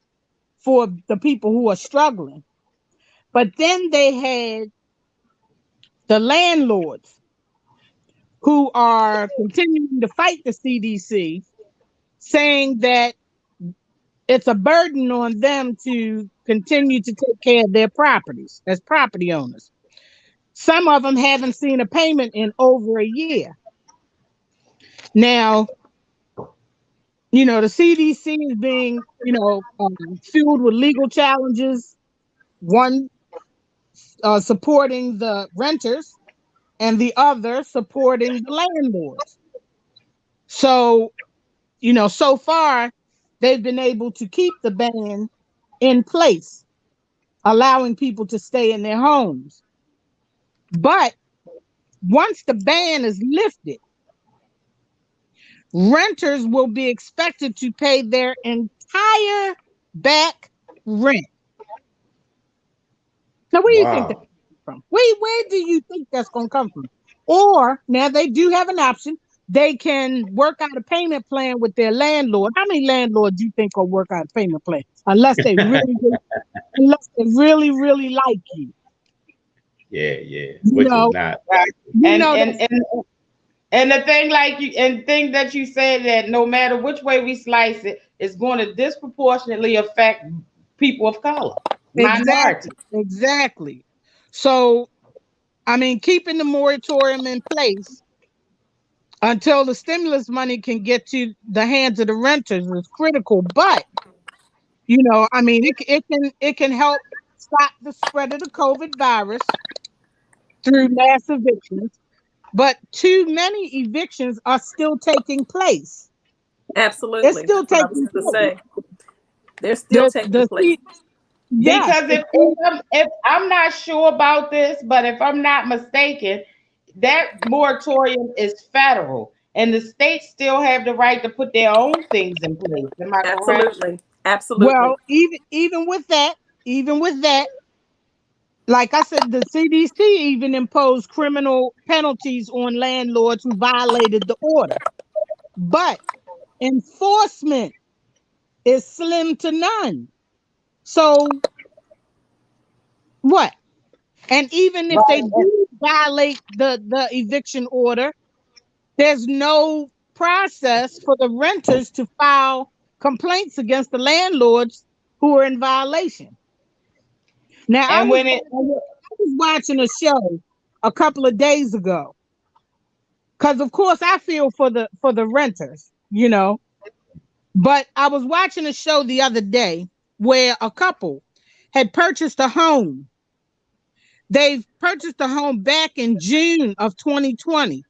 for the people who are struggling. But then they had the landlords who are continuing to fight the CDC, saying that it's a burden on them to continue to take care of their properties as property owners. Some of them haven't seen a payment in over a year. Now, the CDC is being, filled with legal challenges. one supporting the renters and the other supporting the landlords. So, so far they've been able to keep the ban in place, allowing people to stay in their homes. But once the ban is lifted, renters will be expected to pay their entire back rent. Now, where do you think that's Wow. from? Where do you think that's going to come from? Or now they do have an option. They can work out a payment plan with their landlord. How many landlords do you think will work out a payment plan? Unless they really, really like you. Yeah, yeah. You Which is know, not. you And know and that and and the thing like you and thing that you said that no matter which way we slice it, it's going to disproportionately affect people of color, minorities. exactly. So, I mean, keeping the moratorium in place until the stimulus money can get to the hands of the renters is critical. But I mean, it can help stop the spread of the COVID virus through mass evictions. But too many evictions are still taking place. It's Absolutely. still That's what I was taking going to place. say. They're still The taking the place. yes, Because if I'm not sure about this, but if I'm not mistaken, that moratorium is federal, and the states still have the right to put their own things in place. Am I correct? Absolutely. Absolutely. well, even with that, like I said, the CDC even imposed criminal penalties on landlords who violated the order. But enforcement is slim to none. So what? And even if they Right. do violate the eviction order, there's no process for the renters to file complaints against the landlords who are in violation. Now, I And was when it watching a show a couple of days ago because, of course, I feel for the renters. But I was watching a show the other day where a couple had purchased a home. They've purchased a home back in June of 2020,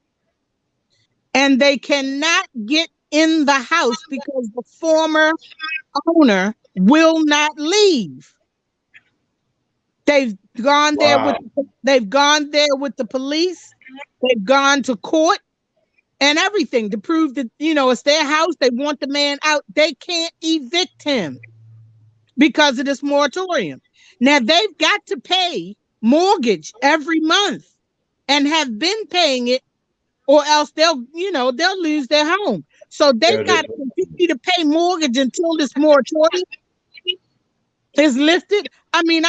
and they cannot get in the house because the former owner will not leave. They've gone there with Wow. they've gone there with the police. They've gone to court and everything to prove that it's their house. They want the man out. They can't evict him because of this moratorium. Now they've got to pay mortgage every month and have been paying it, or else they'll lose their home. So they've got to continue to pay mortgage until this moratorium is lifted. I mean,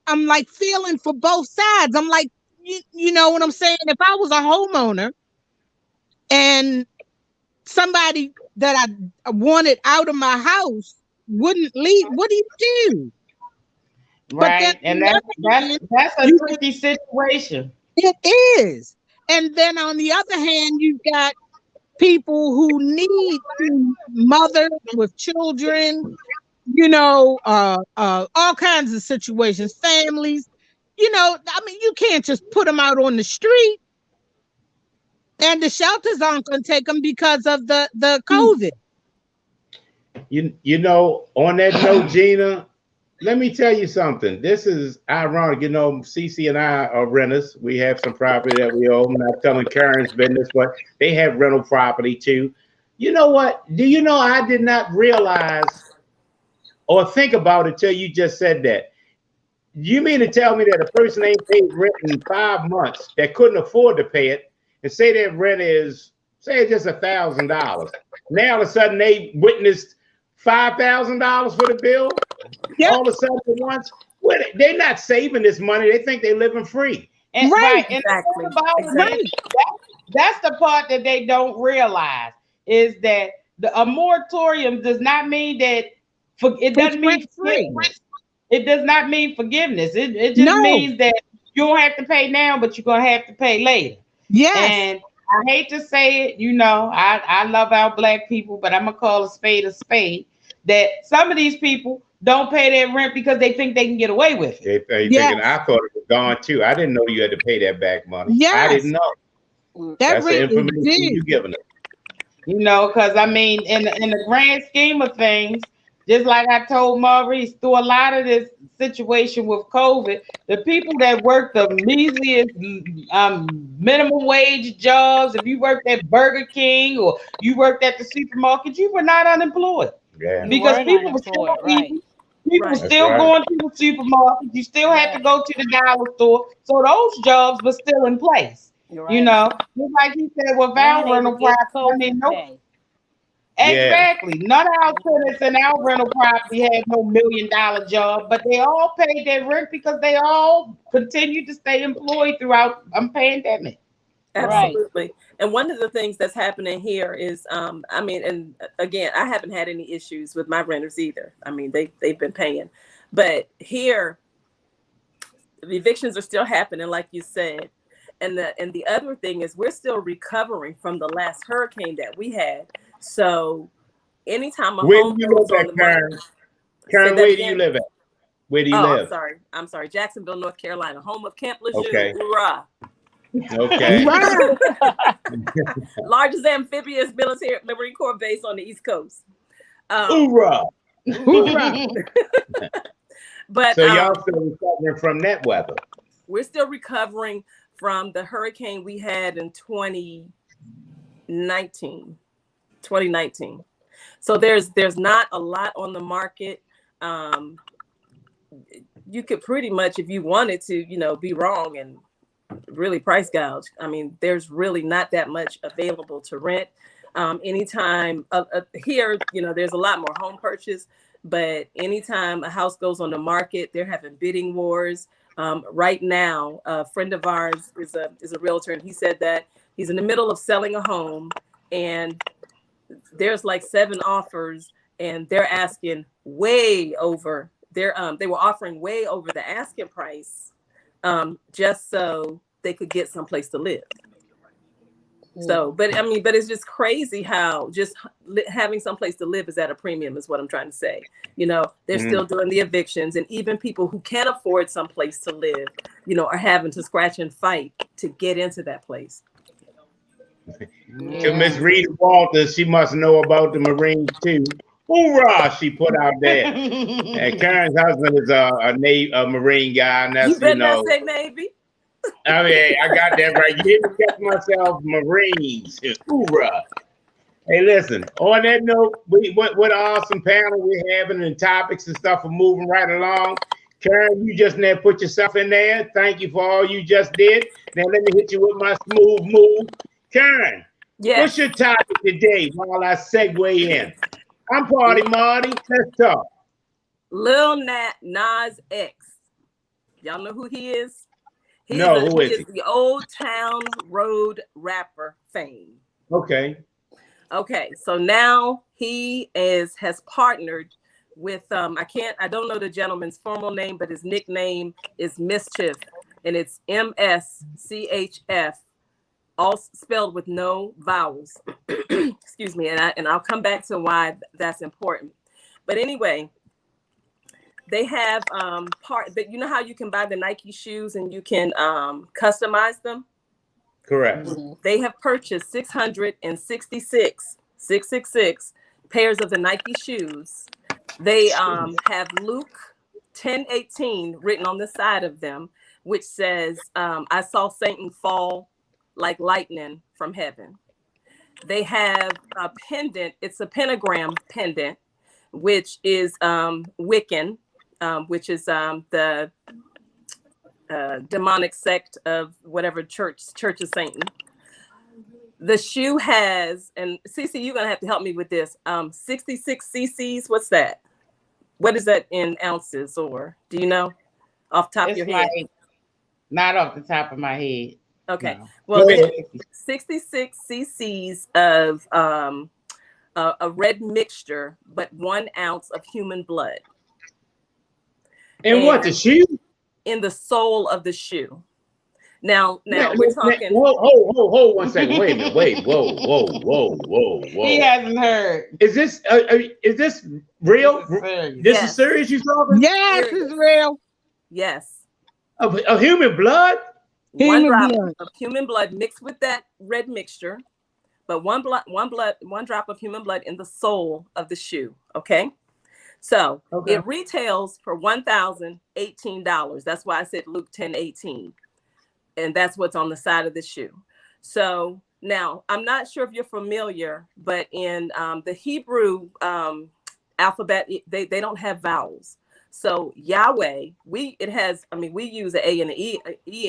I'm like feeling for both sides. I'm like, you know what I'm saying? If I was a homeowner and somebody that I wanted out of my house wouldn't leave, what do you do? But then right, on and the other that's hand, that's a you tricky situation. it is. And then on the other hand, you've got people who need to mother with children, all kinds of situations, families. I mean, you can't just put them out on the street, and the shelters aren't going to take them because of the COVID. On that note, Gina, let me tell you something. This is ironic. Cece and I are renters. We have some property that we own. I'm not telling Karen's business, but they have rental property too. You know what? Do you know I did not realize or think about it till you just said that. You mean to tell me that a person ain't paid rent in 5 months that couldn't afford to pay it, and say that rent is, say it's just $1,000. Now all of a sudden they witnessed $5,000 for the bill. Yep. All of a sudden at once, they're not saving this money. They think they're living free. And Right. right, and the Exactly. thing about it Right. is that's the part that they don't realize is that a moratorium does not mean that it doesn't mean Rent-free. forgiveness. It does not mean forgiveness. It just No. means that you don't have to pay now, but you're gonna have to pay later. Yes. And I hate to say it, I love our black people, but I'm gonna call a spade a spade. That some of these people don't pay their rent because they think they can get away with it. They Yes. thinking I thought it was gone too. I didn't know you had to pay that back money. Yes. I didn't know. That That's the rent is information you due. giving us. You know, because I mean, in the grand scheme of things, just like I told Maurice, through a lot of this situation with COVID, the people that work the measliest minimum wage jobs, if you worked at Burger King or you worked at the supermarket, you were not unemployed. Yeah. You Because weren't people were still unemployed, right? eating, people were Right. still right. going to the supermarket, you still had to Right. go to the dollar store. So those jobs were still in place. You're You right. know, just like he said, with And our they were rental getting property, I mean, COVID no, pay. exactly. None of our tenants in our rental property had no $1 million job, but they all paid their rent because they all continued to stay employed throughout pandemic. Right. Absolutely. And one of the things that's happening here is, I mean, and again, I haven't had any issues with my renters either. I mean, they've been paying, but here, the evictions are still happening, like you said. And the other thing is we're still recovering from the last hurricane that we had. So anytime a Where do home you goes live on at, the market, Karen? say Karen, that where do you again. live at? Where do you Oh, live? I'm sorry. Jacksonville, North Carolina, home of Camp Lejeune. Okay. Hoorah. Okay. Wow. Largest amphibious military Marine Corps base on the East Coast. Hoorah. Hoorah. But So y'all still recovering from that weather? we're still recovering from the hurricane we had in 2019. So there's not a lot on the market. You could pretty much, if you wanted to, be wrong and really price gouge. I mean, there's really not that much available to rent. Anytime here, there's a lot more home purchase, but anytime a house goes on the market, they're having bidding wars. Right now, a friend of ours is a realtor, and he said that he's in the middle of selling a home, and there's like 7 offers, and they're asking way over. They were offering way over the asking price, just so they could get someplace to live. So, but it's just crazy how just having someplace to live is at a premium, is what I'm trying to say. They're still doing the evictions, and even people who can't afford someplace to live, are having to scratch and fight to get into that place. To Miss Rita Walters, she must know about the Marines too. Hoorah! She put out there. And Karen's husband is a Marine guy, and that's You better not say Navy. I mean, I got that right. You didn't catch myself, Marines. Hoorah! Hey, listen. On that note, what an awesome panel we're having, and topics and stuff are moving right along. Karen, you just now put yourself in there. Thank you for all you just did. Now let me hit you with my smooth move. Karen, what's your topic today while I segue in? I'm Party Marty. Let's talk. Lil Nas X. Y'all know who he is? Who is he? The Old Town Road rapper fame. Okay. So now he has partnered with I don't know the gentleman's formal name, but his nickname is Mischief, and it's MSCHF, all spelled with no vowels. Excuse me, and I'll come back to why that's important. But anyway, they have but you know how you can buy the Nike shoes and you can customize them? Correct. They have purchased 666 pairs of the Nike shoes. They have Luke 10:18 written on the side of them, which says, I saw Satan fall like lightning from heaven. They have a pendant. It's a pentagram pendant, which is Wiccan, which is the demonic sect of whatever Church of Satan. The shoe has, and Cece, you're gonna have to help me with this. 66 cc's. What's that? What is that in ounces, or do you know off the top of your head? Not off the top of my head. Okay. No. Well, 66 cc's of a red mixture, but 1 ounce of human blood. And what, the shoe? In the sole of the shoe. Now we're talking. Hold 1 second. Wait a minute. Wait. Whoa. He hasn't heard. Is this real? This Yes. is serious you talking? Yes, it's real. Yes. Of human blood? One drop of human blood mixed with that red mixture, but one drop of human blood in the sole of the shoe. Okay. So it retails for $1,018. That's why I said Luke 10:18. And that's what's on the side of the shoe. So now I'm not sure if you're familiar, but in the Hebrew alphabet, they don't have vowels. So Yahweh, we use an A and an E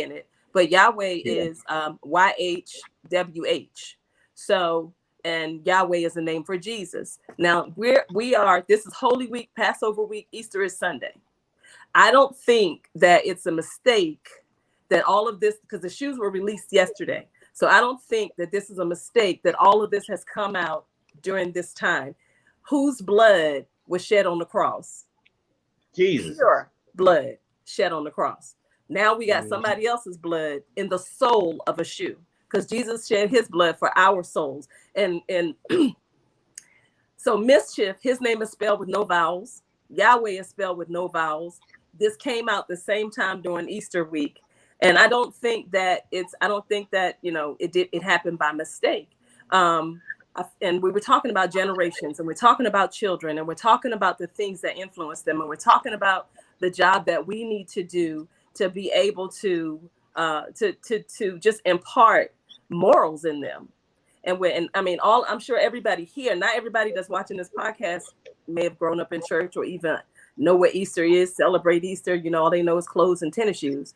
in it, but Yahweh is YHWH. So, and Yahweh is the name for Jesus. Now this is Holy Week, Passover week, Easter is Sunday. I don't think that it's a mistake that all of this, because the shoes were released yesterday. So I don't think that this is a mistake that all of this has come out during this time. Whose blood was shed on the cross? Jesus. Pure blood shed on the cross. Now we got somebody else's blood in the sole of a shoe, because Jesus shed his blood for our souls. And so mischief, his name is spelled with no vowels. Yahweh is spelled with no vowels. This came out the same time during Easter week. And I don't think that it happened by mistake. And we were talking about generations, and we're talking about children, and we're talking about the things that influence them, and we're talking about the job that we need to do to be able to just impart morals in them. I'm sure everybody here, not everybody that's watching this podcast may have grown up in church or even know what Easter is, celebrate Easter. All they know is clothes and tennis shoes,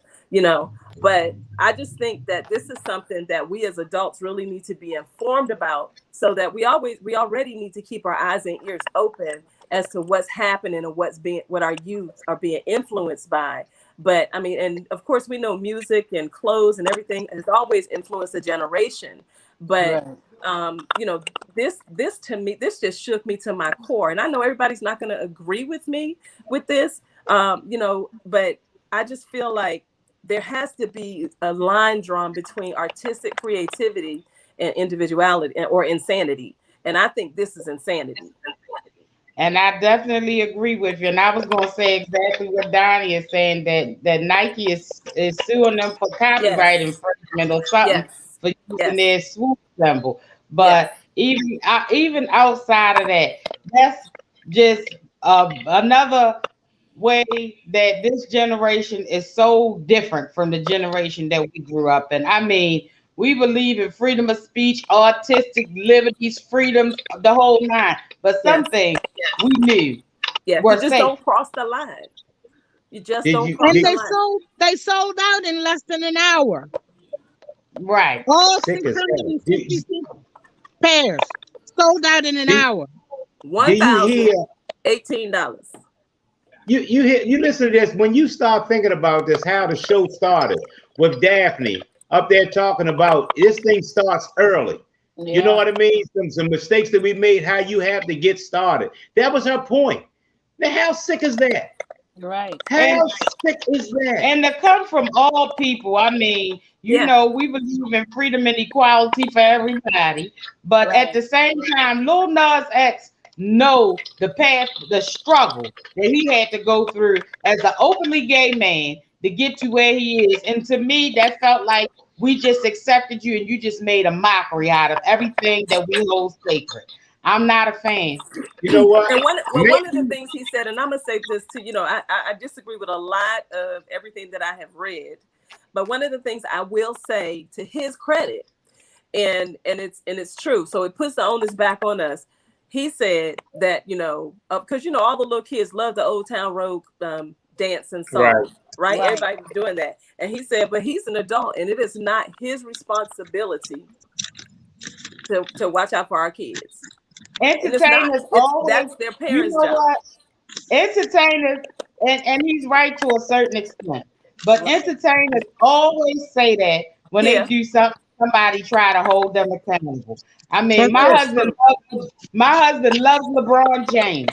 but I just think that this is something that we as adults really need to be informed about, so that we already need to keep our eyes and ears open as to what's happening and what our youth are being influenced by. But and of course we know music and clothes and everything has always influenced a generation. But this to me, this just shook me to my core. And I know everybody's not going to agree with me with this, but I just feel like there has to be a line drawn between artistic creativity and individuality or insanity. And I think this is insanity. And I definitely agree with you. And I was going to say exactly what Donnie is saying, that Nike is suing them for copyright infringement or something for using their swoop symbol. But even outside of that, that's just another way that this generation is so different from the generation that we grew up in. We believe in freedom of speech, artistic liberties, freedoms, the whole nine. But some things we knew were you just safe. Don't cross the line. You just don't cross the line. They sold out in less than an hour. Right. All 656 pairs sold out in an hour. $1,018. You listen to this. When you start thinking about this, how the show started with Daphne up there talking about this thing starts early. Yeah. You know what I mean? Some mistakes that we made, how you have to get started. That was her point. Now, how sick is that? Right. How sick is that? And to come from all people, you know, we believe in freedom and equality for everybody. But at the same time, Lil Nas X know the path, the struggle that he had to go through as an openly gay man to get to where he is. And to me, that felt like we just accepted you and you just made a mockery out of everything that we hold sacred. I'm not a fan. You know what? And one of the things he said, and I'm going to say this too, I disagree with a lot of everything that I have read. But one of the things I will say to his credit, and it's true. So it puts the onus back on us. He said that, because, all the little kids love the Old Town Road dance and song, right? Everybody's doing that. And he said, but he's an adult and it is not his responsibility to watch out for our kids. Entertainers that's their parents' job. What? Entertainers, and he's right to a certain extent, but entertainers always say that when they do something, somebody try to hold them accountable. My husband loves LeBron James.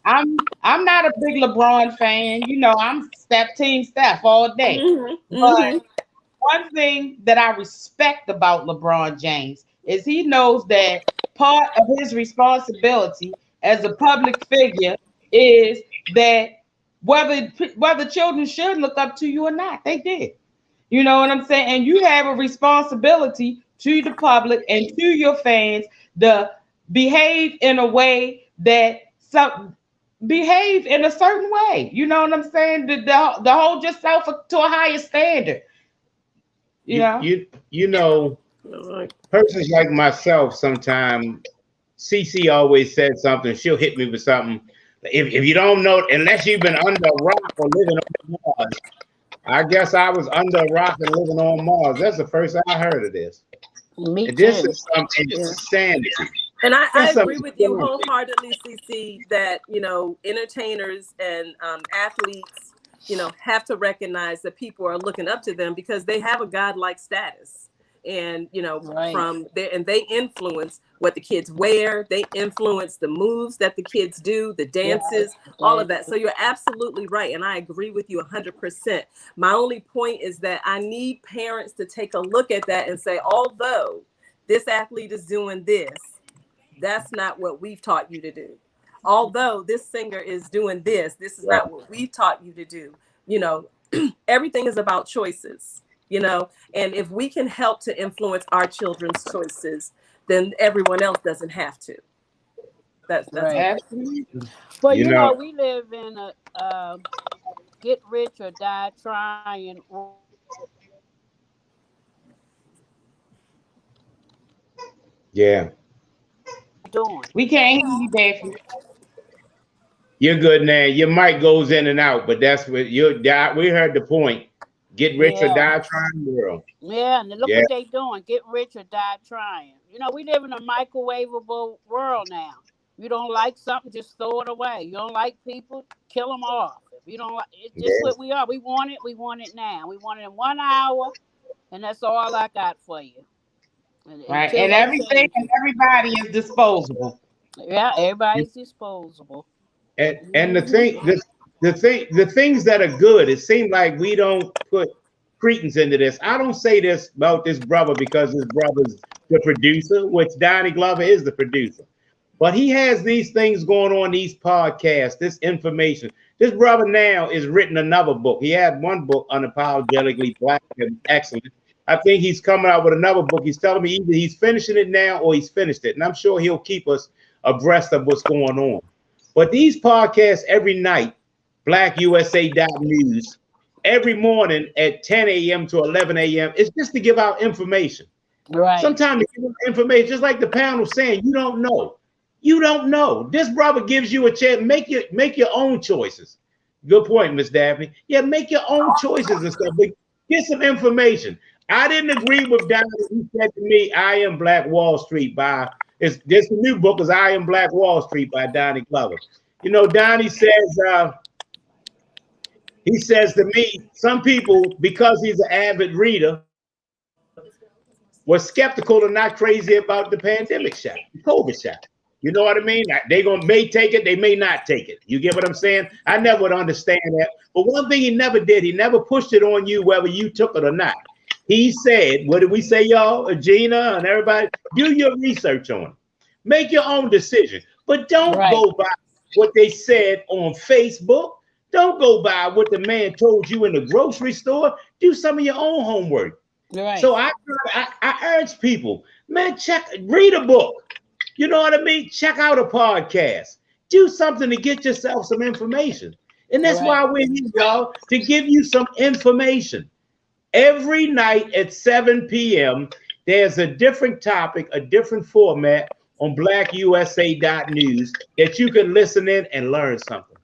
I'm not a big LeBron fan. I'm Team Steph all day. But one thing that I respect about LeBron James is he knows that part of his responsibility as a public figure is that whether children should look up to you or not, they did. You know what I'm saying? And you have a responsibility to the public and to your fans to behave in a way that behave in a certain way. You know what I'm saying? The hold yourself to a higher standard. You know, persons like myself, sometimes CC always said something. She'll hit me with something. If you don't know, unless you've been under a rock or living on Mars, I guess I was under a rock and living on Mars. That's the first I heard of this. Me too. This is some insanity. And I agree with you wholeheartedly, CC, that, you know, entertainers and athletes, you know, have to recognize that people are looking up to them because they have a godlike status. And, you know, from there, and they influence what the kids wear, they influence the moves that the kids do, the dances, all of that. So you're absolutely right. And I agree with you 100%. My only point is that I need parents to take a look at that and say, although this athlete is doing this, that's not what we've taught you to do. Although this singer is doing this, this is not what we've taught you to do. You know, everything is about choices. You know, and if we can help to influence our children's choices, then everyone else doesn't have to. That's absolutely. But you know, we live in a get rich or die trying. Yeah. We can't hear you, Daphne. You're good now. Your mic goes in and out, but that's what we heard the point. Get rich or die trying, world. Yeah, and look what they doing. Get rich or die trying. You know, we live in a microwavable world now. You don't like something, just throw it away. You don't like people, kill them off. If you don't like, it's just what we are. We want it now. We want it in 1 hour, and that's all I got for you. And everything and everybody is disposable. Yeah, everybody's disposable. And the things that are good, it seems like we don't put credence into this. I don't say this about this brother because his brother's the producer, which Doni Glover is the producer. But he has these things going on, these podcasts, this information. This brother now is written another book. He had one book, Unapologetically Black, and excellent. I think he's coming out with another book. He's telling me either he's finishing it now or he's finished it. And I'm sure he'll keep us abreast of what's going on. But these podcasts every night, blackusa.news, every morning at 10 a.m. to 11 a.m., it's just to give out information. Right. Sometimes to give information, just like the panel saying, you don't know. You don't know. This brother gives you a chance. Make your own choices. Good point, Miss Daphne. Yeah, make your own choices and stuff. But get some information. I didn't agree with Donnie. He said to me, I Am Black Wall Street by this new book is I Am Black Wall Street by Doni Glover. You know, Donnie says he says to me, some people, because he's an avid reader, were skeptical and not crazy about the pandemic shot, the COVID shot. You know what I mean? They may take it, they may not take it. You get what I'm saying? I never would understand that. But one thing he never did, he never pushed it on you whether you took it or not. He said, what did we say, y'all? Gina and everybody, do your research on it. Make your own decision. But don't go by what they said on Facebook. Don't go by what the man told you in the grocery store. Do some of your own homework. Right. So I urge people, man, read a book. You know what I mean? Check out a podcast. Do something to get yourself some information. And that's why we're here, y'all, to give you some information. Every night at 7 p.m., there's a different topic, a different format on blackusa.news that you can listen in and learn something.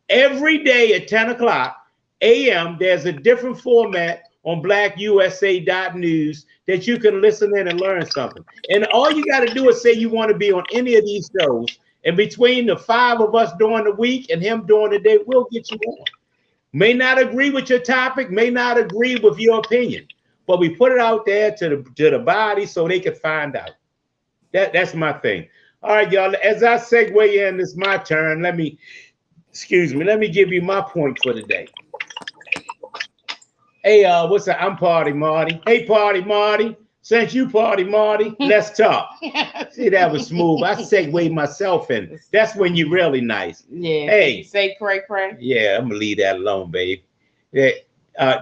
Every day at 10 o'clock a.m., there's a different format on blackusa.news that you can listen in and learn something. And all you got to do is say you want to be on any of these shows. And between the 5 of us during the week and him during the day, we'll get you on. May not agree with your topic, may not agree with your opinion, but we put it out there to the body so they can find out. That's my thing. All right, y'all. As I segue in, it's my turn. Let me give you my point for the day. Hey, what's up? I'm Party Marty. Hey, Party Marty. Since you Party Marty, let's talk. See, that was smooth. I segued myself in. That's when you're really nice. Yeah. Hey. Say cray cray. Yeah, I'm gonna leave that alone, babe. Yeah,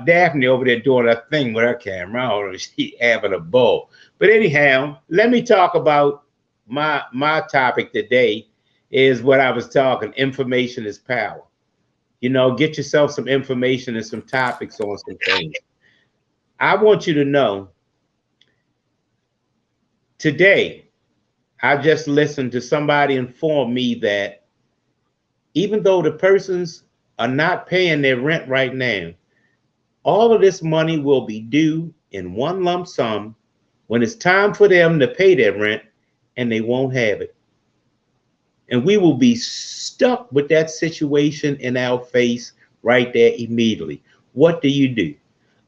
Daphne over there doing her thing with her camera. I don't know if she having a ball. But anyhow, let me talk about my topic today is what I was talking. Information is power. You know, get yourself some information and some topics on some things. I want you to know today, I just listened to somebody inform me that even though the persons are not paying their rent right now, all of this money will be due in one lump sum when it's time for them to pay their rent, and they won't have it. And we will be stuck with that situation in our face right there immediately. What do you do?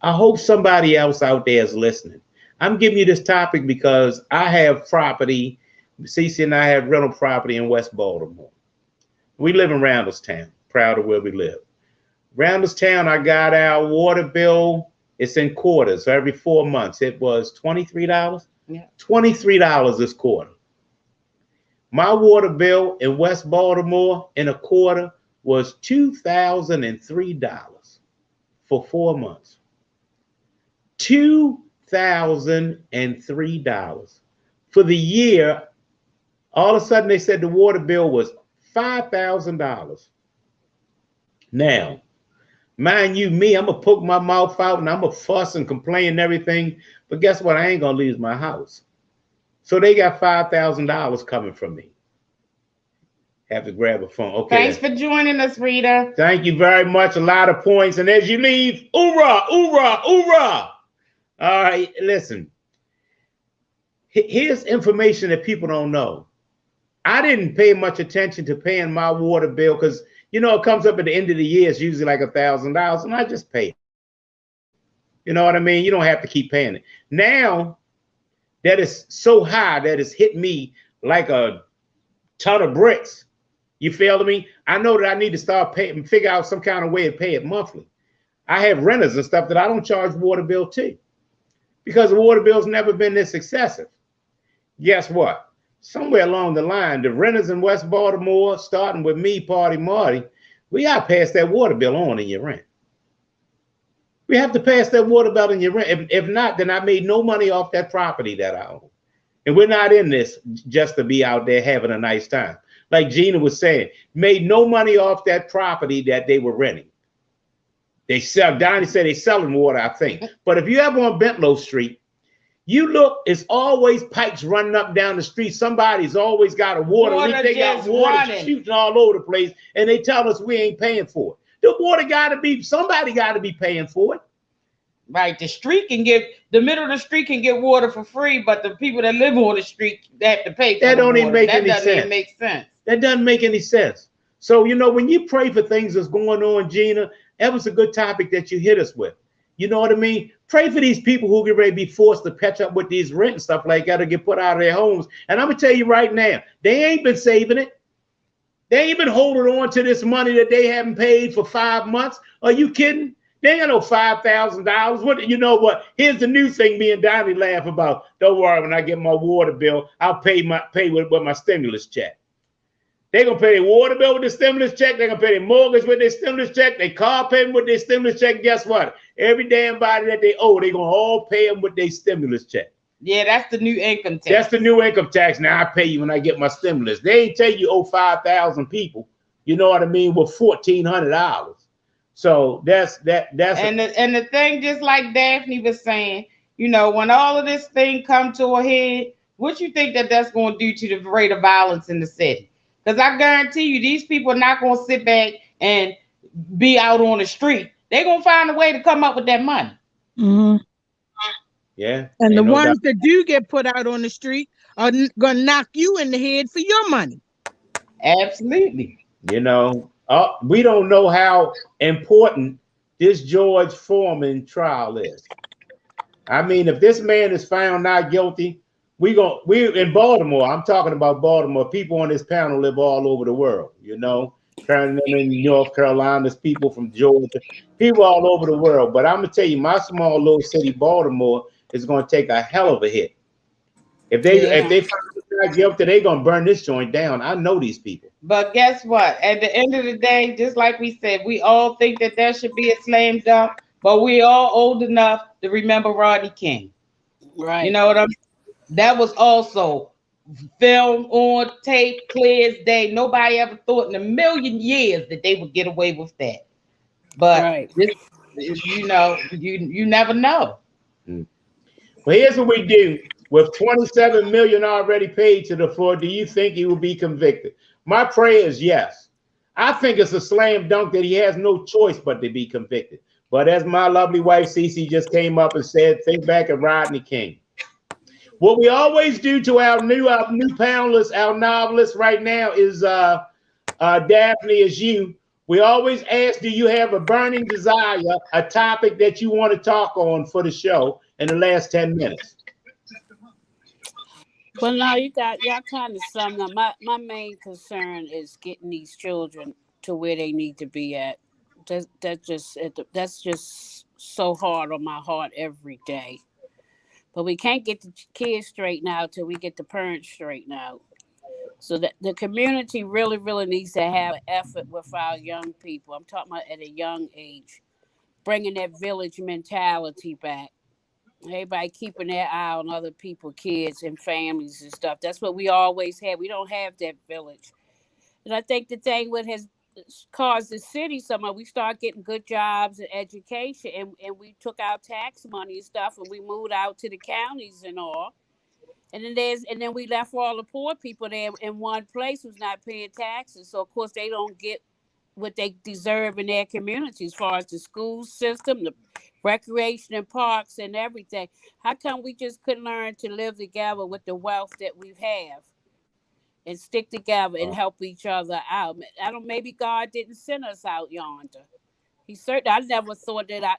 I hope somebody else out there is listening. I'm giving you this topic because I have property. Cece and I have rental property in West Baltimore. We live in Randallstown, proud of where we live. Randallstown, I got our water bill. It's in quarters. So every 4 months, it was $23. Yeah. $23 this quarter. My water bill in West Baltimore in a quarter was $2,003 for 4 months. $2,003 for the year. All of a sudden, they said the water bill was $5,000. Now, mind you, me, I'm gonna poke my mouth out and I'm gonna fuss and complain and everything. But guess what? I ain't gonna lose my house. So they got $5,000 coming from me. Have to grab a phone. Okay. Thanks for joining us, Rita. Thank you very much. A lot of points. And as you leave, hoorah, hoorah, hoorah. All right, listen. Here's information that people don't know. I didn't pay much attention to paying my water bill because, you know, it comes up at the end of the year. It's usually like $1,000, and I just pay it. You know what I mean? You don't have to keep paying it. Now that is so high that it's hit me like a ton of bricks. You feel me? I know that I need to start paying, figure out some kind of way to pay it monthly. I have renters and stuff that I don't charge water bill to because the water bill's never been this excessive. Guess what? Somewhere along the line, the renters in West Baltimore, starting with me, Party Marty, we got to pass that water bill on in your rent. We have to pass that water bill in your rent. If not, then I made no money off that property that I own. And we're not in this just to be out there having a nice time. Like Gina was saying, made no money off that property that they were renting. They sell, Donnie said they're selling water, I think. But if you ever on Bentlow Street, you look, it's always pipes running up down the street. Somebody's always got a water leak. They got water shooting all over the place, and they tell us we ain't paying for it. The water got to be, somebody got to be paying for it. Right, the street can get, the middle of the street can get water for free, but the people that live on the street, they have to pay for that don't even make any sense. That doesn't even make sense. That doesn't make any sense. So, you know, when you pray for things that's going on, Gina, that was a good topic that you hit us with. You know what I mean? Pray for these people who get ready to be forced to catch up with these rent and stuff like that or get put out of their homes. And I'm going to tell you right now, they ain't been saving it. They ain't been holding on to this money that they haven't paid for 5 months. Are you kidding? They ain't got no $5,000. What, you know what? Here's the new thing me and Donnie laugh about. Don't worry, when I get my water bill, I'll pay with my stimulus check. They're going to pay their water bill with their stimulus check. They're going to pay their mortgage with their stimulus check. Their car payment with their stimulus check. Guess what? Every damn body that they owe, they're going to all pay them with their stimulus check. Yeah, that's the new income tax. That's the new income tax. Now I pay you when I get my stimulus. They ain't tell you owe 5,000 people. You know what I mean? With $1,400. So that's and the thing, just like Daphne was saying, you know, when all of this thing come to a head, what you think that's going to do to the rate of violence in the city? Because I guarantee you, these people are not going to sit back and be out on the street. They're going to find a way to come up with that money. Mm-hmm. Yeah. And the ones that do get put out on the street are going to knock you in the head for your money. Absolutely. You know, we don't know how important this George Foreman trial is. I mean, if this man is found not guilty, we're in Baltimore. I'm talking about Baltimore. People on this panel live all over the world, you know. turning them in North Carolina. There's people from Georgia, people all over the world. But I'm gonna tell you, my small little city, Baltimore, is gonna take a hell of a hit. If they find out guilty, they're gonna burn this joint down. I know these people. But guess what? At the end of the day, just like we said, we all think that there should be a slam dunk, but we all old enough to remember Rodney King. Right. You know what I'm saying? That was also film on tape, clear as day. Nobody ever thought in a million years that they would get away with that. But you know, you never know. Well, here's what we do. With 27 million already paid to the floor, do you think he will be convicted? My prayer is yes. I think it's a slam dunk that he has no choice but to be convicted. But as my lovely wife Cece just came up and said, think back of Rodney King. What we always do to our new panelists, our novelists right now is Daphne, is you. We always ask, do you have a burning desire, a topic that you want to talk on for the show in the last 10 minutes? Well, no, y'all kind of summed up. My main concern is getting these children to where they need to be at. That's just so hard on my heart every day. But we can't get the kids straightened out till we get the parents straightened out. So that the community really, really needs to have an effort with our young people. I'm talking about at a young age, bringing that village mentality back. Everybody keeping their eye on other people, kids and families and stuff. That's what we always had. We don't have that village. And I think the thing what has caused the city somehow, we start getting good jobs and education, and we took our tax money and stuff, and we moved out to the counties and all. And then we left all the poor people there in one place who's not paying taxes. So of course they don't get what they deserve in their community as far as the school system, the recreation and parks and everything. How come we just couldn't learn to live together with the wealth that we have and stick together and help each other out? Maybe God didn't send us out yonder. He certainly, I never thought that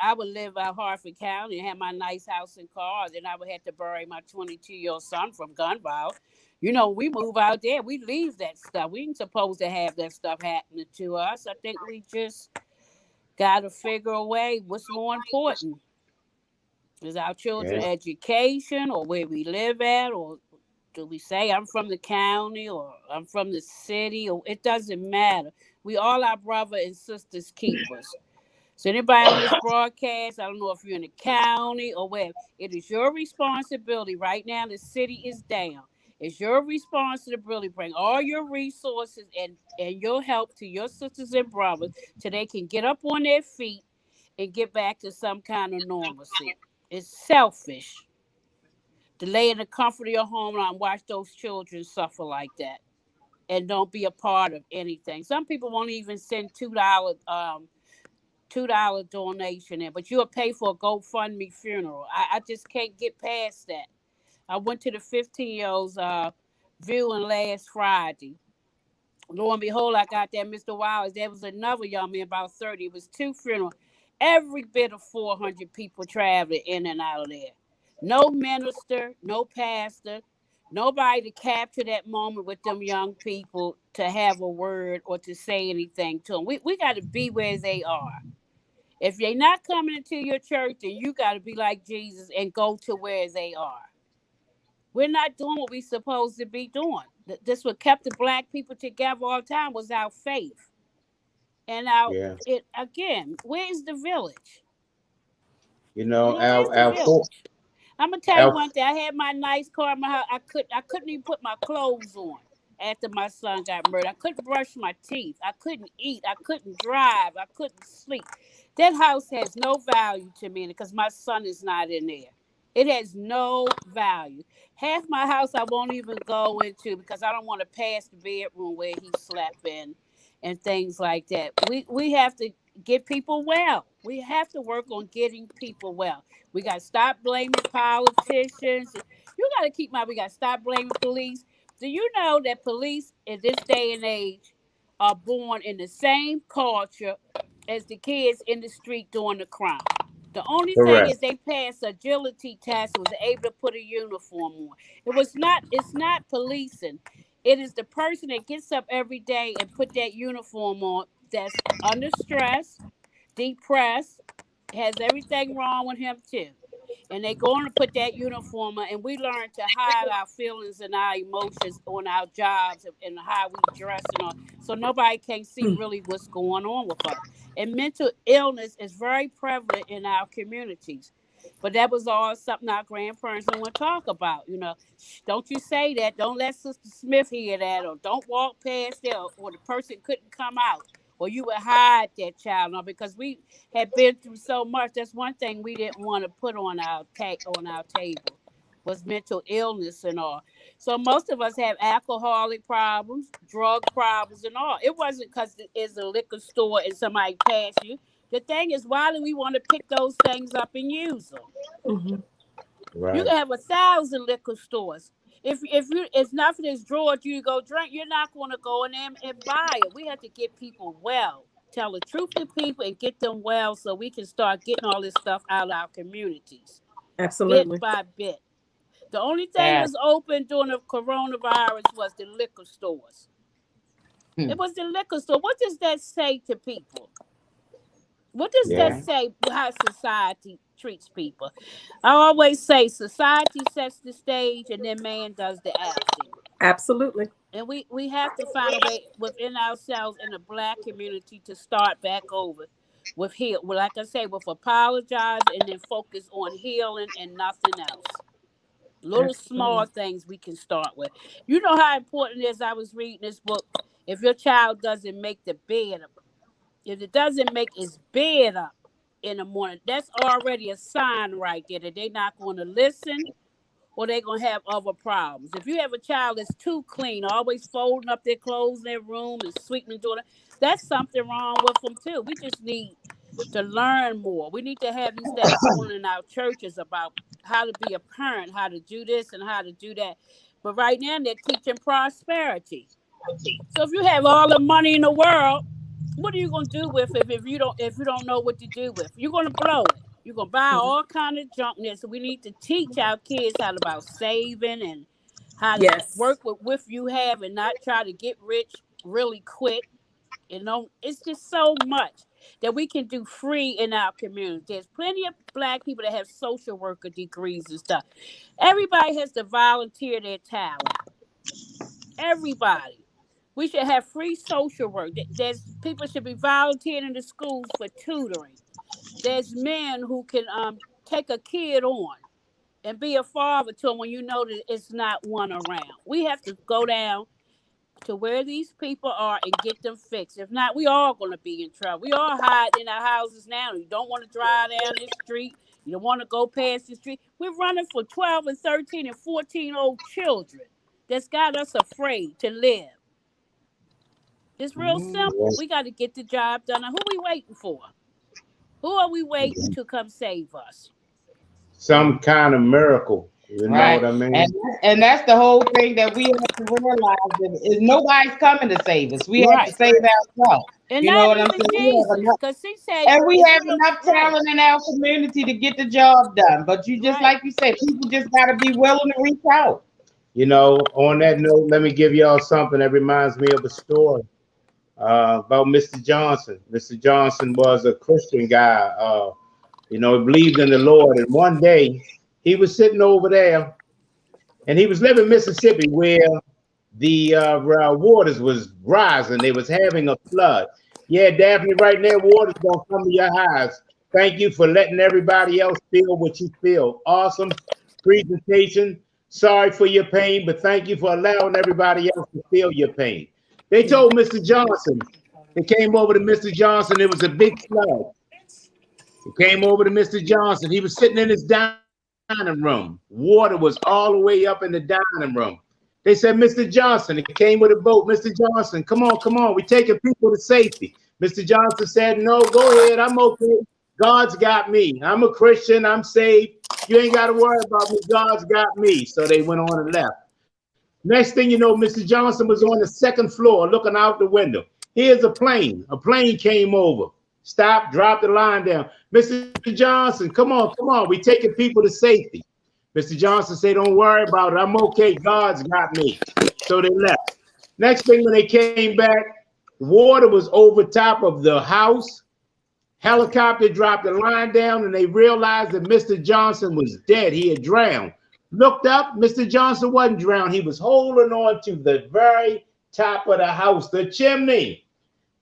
I would live in Harford County and have my nice house and cars, and I would have to bury my 22-year-old son from gun violence. You know, we move out there, we leave that stuff. We ain't supposed to have that stuff happening to us. I think we just got to figure a way what's more important. Is our children education or where we live at, or do we say I'm from the county or I'm from the city, or it doesn't matter. We all our brother and sisters keepers. So anybody on this broadcast, I don't know if you're in the county or where, it is your responsibility. Right now the city is down. It's your responsibility to bring all your resources and your help to your sisters and brothers so they can get up on their feet and get back to some kind of normalcy. It's selfish to lay in the comfort of your home and watch those children suffer like that and don't be a part of anything. Some people won't even send $2 donation in, but you'll pay for a GoFundMe funeral. I just can't get past that. I went to the 15-year-olds viewing last Friday. Lo and behold, I got that Mr. Wiles. There was another young man, about 30. It was 2 funerals. Every bit of 400 people traveling in and out of there. No minister, no pastor, nobody to capture that moment with them young people to have a word or to say anything to them. We got to be where they are. If they're not coming into your church, then you got to be like Jesus and go to where they are. We're not doing what we're supposed to be doing. This what kept the black people together all the time was our faith. And again, where's the village? You know, I'm gonna tell you one thing. I had my nice car in my house. I couldn't even put my clothes on after my son got murdered. I couldn't brush my teeth. I couldn't eat. I couldn't drive. I couldn't sleep. That house has no value to me because my son is not in there. It has no value. Half my house I won't even go into because I don't want to pass the bedroom where he slept in and things like that. We have to get people well. We have to work on getting people well. We got to stop blaming politicians. We got to stop blaming police. Do you know that police in this day and age are born in the same culture as the kids in the street doing the crime? The only thing is they passed agility test and was able to put a uniform on. It's not policing. It is the person that gets up every day and put that uniform on that's under stress, depressed, has everything wrong with him too. And they go on to put that uniform on, and we learn to hide our feelings and our emotions on our jobs and how we dress and all, so nobody can see really what's going on with us. And mental illness is very prevalent in our communities. But that was all something our grandparents didn't want to talk about. You know, don't you say that. Don't let Sister Smith hear that. Or don't walk past there. Or the person couldn't come out. Or you would hide that child. No, because we had been through so much. That's one thing we didn't want to put on our table was mental illness and all. So most of us have alcoholic problems, drug problems and all. It wasn't because it's a liquor store and somebody passed you. The thing is, why do we want to pick those things up and use them? Mm-hmm. Right. You can have 1,000 liquor stores. If it's not for this drawer you go drink, you're not going to go in there and buy it. We have to get people well, tell the truth to people, and get them well so we can start getting all this stuff out of our communities. Absolutely. Bit by bit. The only thing was open during the coronavirus was the liquor stores. It was the liquor store. What does that say to people? What does that say how society treats people? I always say society sets the stage and then man does the acting. Absolutely. And we have to find a way within ourselves in the Black community to start back over with heal. Well, like I say, with apologize and then focus on healing and nothing else. Little small things we can start with. You know how important it is. I was reading this book. If your child doesn't make the bed, if it doesn't make its bed up in the morning, that's already a sign right there that they're not going to listen or they're going to have other problems. If you have a child that's too clean, always folding up their clothes in their room and sweeping the door, that's something wrong with them too. We just need to learn more. We need to have these things going in our churches about how to be a parent, how to do this and how to do that. But right now they're teaching prosperity. So if you have all the money in the world, what are you going to do with it if you don't know what to do with? You're going to blow it. You're going to buy all kind of junk there. So we need to teach our kids how about saving and how to work with what you have and not try to get rich really quick. You know, it's just so much that we can do free in our community. There's plenty of Black people that have social worker degrees and stuff. Everybody has to volunteer their talent. Everybody. We should have free social work. There's people should be volunteering in the schools for tutoring. There's men who can take a kid on and be a father to them when you know that it's not one around. We have to go down to where these people are and get them fixed. If not, we all going to be in trouble. We all hide in our houses now. You don't want to drive down this street. You don't want to go past the street. We're running for 12 and 13 and 14-year-old children that's got us afraid to live. It's real simple. We got to get the job done. Now, who are we waiting for? Who are we waiting to come save us? Some kind of miracle. You know what I mean? And that's the whole thing that we have to realize is nobody's coming to save us. We have to save ourselves. And you know what I'm saying? And we have enough talent in our community to get the job done. But you just like you said, people just got to be willing to reach out. You know, on that note, let me give y'all something that reminds me of a story about Mr. Johnson. Mr. Johnson was a Christian guy. You know, he believed in the Lord. And one day he was sitting over there and he was living in Mississippi where the waters was rising. They was having a flood. Yeah, Daphne, right now, water's going to come to your house. Thank you for letting everybody else feel what you feel. Awesome presentation. Sorry for your pain, but thank you for allowing everybody else to feel your pain. They told Mr. Johnson, they came over to Mr. Johnson. It was a big flood. They came over to Mr. Johnson. He was sitting in his dining room. Water was all the way up in the dining room. They said, Mr. Johnson, it came with a boat. Mr. Johnson, come on, come on. We're taking people to safety. Mr. Johnson said, no, go ahead. I'm okay. God's got me. I'm a Christian. I'm saved. You ain't got to worry about me. God's got me. So they went on and left. Next thing you know, Mr. Johnson was on the second floor looking out the window. Here's a plane. A plane came over. Stop, drop the line down. Mr. Johnson, come on, come on. We're taking people to safety. Mr. Johnson said, don't worry about it. I'm okay. God's got me. So they left. Next thing, when they came back, water was over top of the house. Helicopter dropped the line down, and they realized that Mr. Johnson was dead. He had drowned. Looked up, Mr. Johnson wasn't drowned. He was holding on to the very top of the house, the chimney.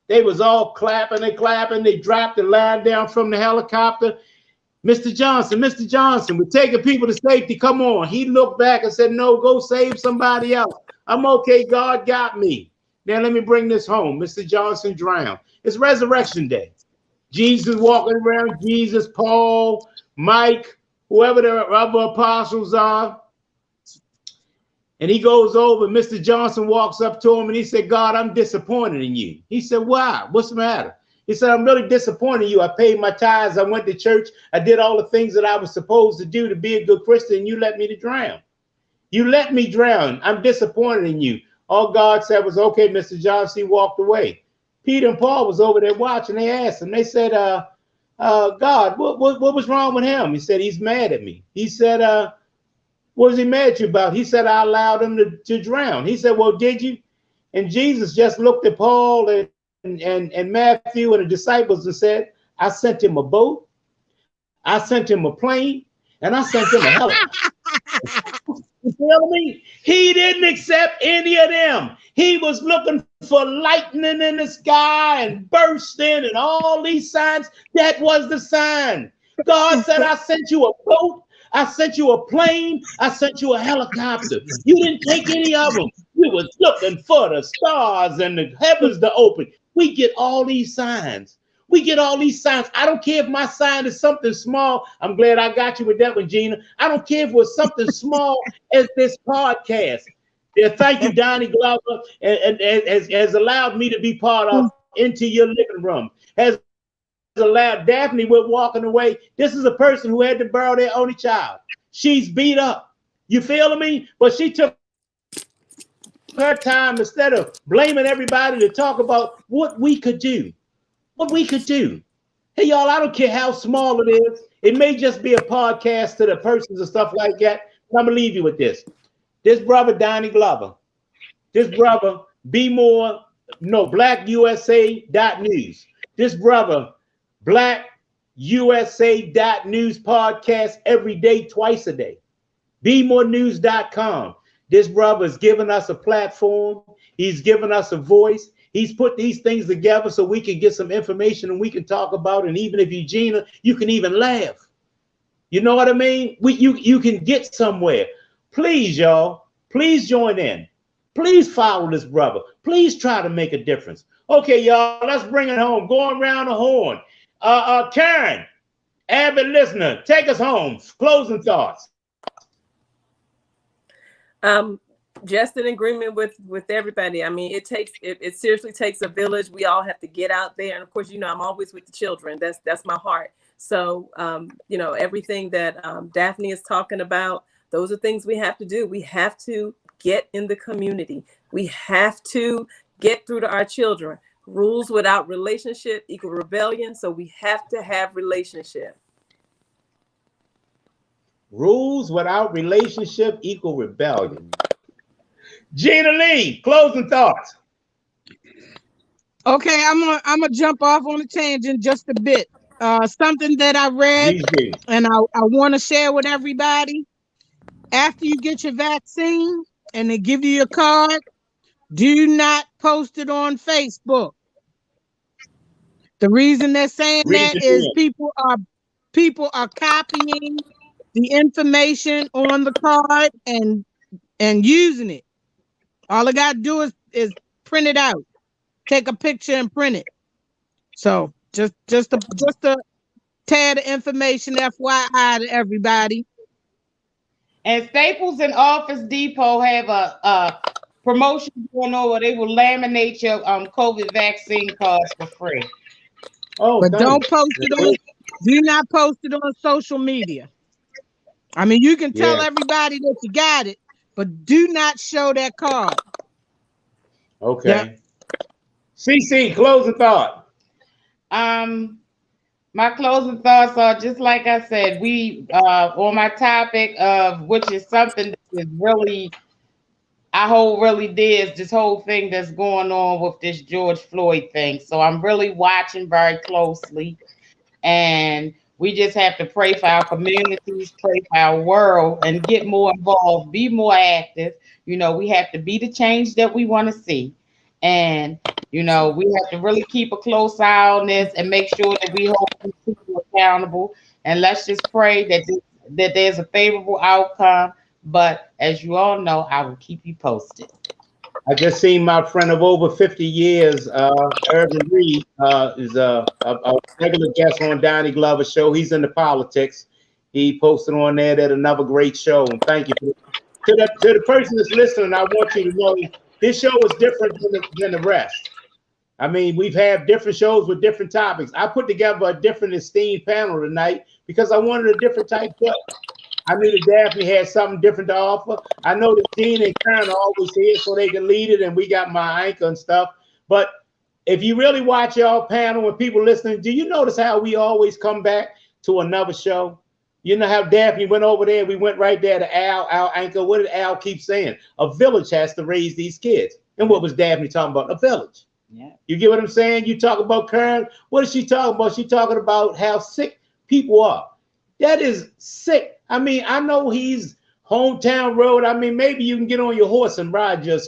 They was all clapping and clapping. They dropped the line down from the helicopter. Mr. Johnson, we're taking people to safety. Come on. He looked back and said, no, go save somebody else. I'm okay. God got me. Now let me bring this home. Mr. Johnson drowned. It's Resurrection Day. Jesus walking around, Jesus, Paul, Mike, whoever the other apostles are. And he goes over, Mr. Johnson walks up to him and he said, God, I'm disappointed in you. He said, why? What's the matter? He said, I'm really disappointed in you. I paid my tithes. I went to church. I did all the things that I was supposed to do to be a good Christian. You let me drown. You let me drown. I'm disappointed in you. All God said was, okay, Mr. Johnson. He walked away. Peter and Paul was over there watching. They asked him, they said, God, what was wrong with him? He said, he's mad at me. He said, what was he mad at you about? He said, I allowed him to drown. He said, well, did you? And Jesus just looked at Paul and Matthew and the disciples and said, I sent him a boat, I sent him a plane, and I sent him a helicopter. You feel me? He didn't accept any of them. He was looking for lightning in the sky and bursting and all these signs. That was the sign. God said, I sent you a boat, I sent you a plane, I sent you a helicopter. You didn't take any of them. You was looking for the stars and the heavens to open. We get all these signs. We get all these signs. I don't care if my sign is something small. I'm glad I got you with that one, Gina. I don't care if it was something small as this podcast. Yeah, thank you, Doni Glover, and has allowed me to be part of Into Your Living Room. Has allowed Daphne with walking away. This is a person who had to bury their only child. She's beat up. You feel me? But she took her time instead of blaming everybody to talk about what we could do. What we could do. Hey, y'all, I don't care how small it is. It may just be a podcast to the persons and stuff like that. But I'm going to leave you with this. This brother, Doni Glover, this brother, BlackUSA.news. This brother, BlackUSA.news podcast every day, twice a day. BeMoreNews.com. This brother is giving us a platform. He's given us a voice. He's put these things together so we can get some information and we can talk about it. And even if you, Gina, you can even laugh. You know what I mean? You can get somewhere. Please, y'all, please join in. Please follow this brother. Please try to make a difference. Okay, y'all, let's bring it home. Going around the horn. Karen, avid listener, take us home. Closing thoughts. Just in agreement with everybody. I mean, it seriously takes a village. We all have to get out there. And of course, you know, I'm always with the children. That's my heart. So, you know, everything that Daphne is talking about, those are things we have to do. We have to get in the community. We have to get through to our children. Rules without relationship equal rebellion. So we have to have relationship. Rules without relationship equal rebellion. Gina Lee, closing thoughts. Okay, I'm gonna jump off on a tangent just a bit. Something that I read and I want to share with everybody. After you get your vaccine and they give you your card, do not post it on Facebook. The reason they're saying that is people are copying the information on the card and using it. All I gotta do is print it out, take a picture and print it. So just a tad of information, FYI to everybody. And Staples and Office Depot have a promotion going on where they will laminate your COVID vaccine cards for free. Oh, but don't post it on. Do not post it on social media. I mean, you can tell everybody that you got it, but do not show that card. Okay. Yeah. CC, closing thought. My closing thoughts are just like I said, we on my topic of which is something that is really I hold really dear is this whole thing that's going on with this George Floyd thing. So I'm really watching very closely. And we just have to pray for our communities, pray for our world, and get more involved, be more active. We have to be the change that we want to see. And, we have to really keep a close eye on this and make sure that we hold these people accountable. And let's just pray that there's a favorable outcome. But as you all know, I will keep you posted. I just seen my friend of over 50 years, Irvin Reed, is a regular guest on Doni Glover show. He's into politics. He posted on there that another great show. And thank you. To the person that's listening, I want you to know this show is different than the rest. I mean, we've had different shows with different topics. I put together a different esteemed panel tonight because I wanted a different type show. I knew that Daphne had something different to offer. I know that Gina and Karen are always here so they can lead it, and we got my anchor and stuff. But if you really watch y'all panel and people listening, do you notice how we always come back to another show? You know how Daphne went over there, we went right there to our anchor. What did Al keep saying? A village has to raise these kids. And what was Daphne talking about? A village. Yeah. You get what I'm saying? You talk about Karen. What is she talking about? She's talking about how sick people are. That is sick. I mean, I know he's hometown road. I mean, maybe you can get on your horse and ride your,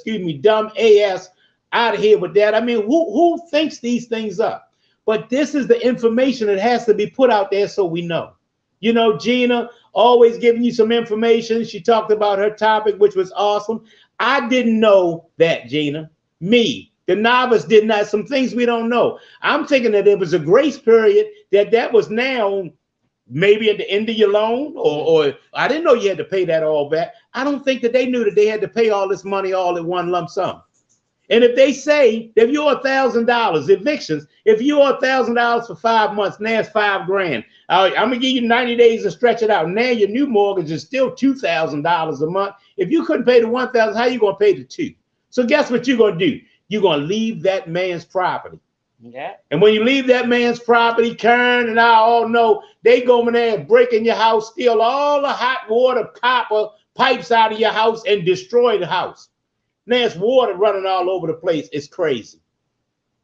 dumb ass out of here with that. I mean, who thinks these things up? But this is the information that has to be put out there so we know. Gina always giving you some information. She talked about her topic, which was awesome. I didn't know that, Gina. Me, the novice, did not. Some things we don't know. I'm thinking that there was a grace period that was now maybe at the end of your loan, or I didn't know you had to pay that all back. I don't think that they knew that they had to pay all this money all in one lump sum. And if they say if you owe $1,000 evictions, if you owe $1,000 for 5 months, now it's $5,000. I'm gonna give you 90 days to stretch it out. Now your new mortgage is still $2,000 a month. If you couldn't pay the $1,000, how you gonna pay the $2,000? So guess what you're gonna do? You're gonna leave that man's property. Yeah. And when you leave that man's property, Karen and I all know they go in there and break in your house, steal all the hot water, copper pipes out of your house and destroy the house. Now there's water running all over the place. It's crazy.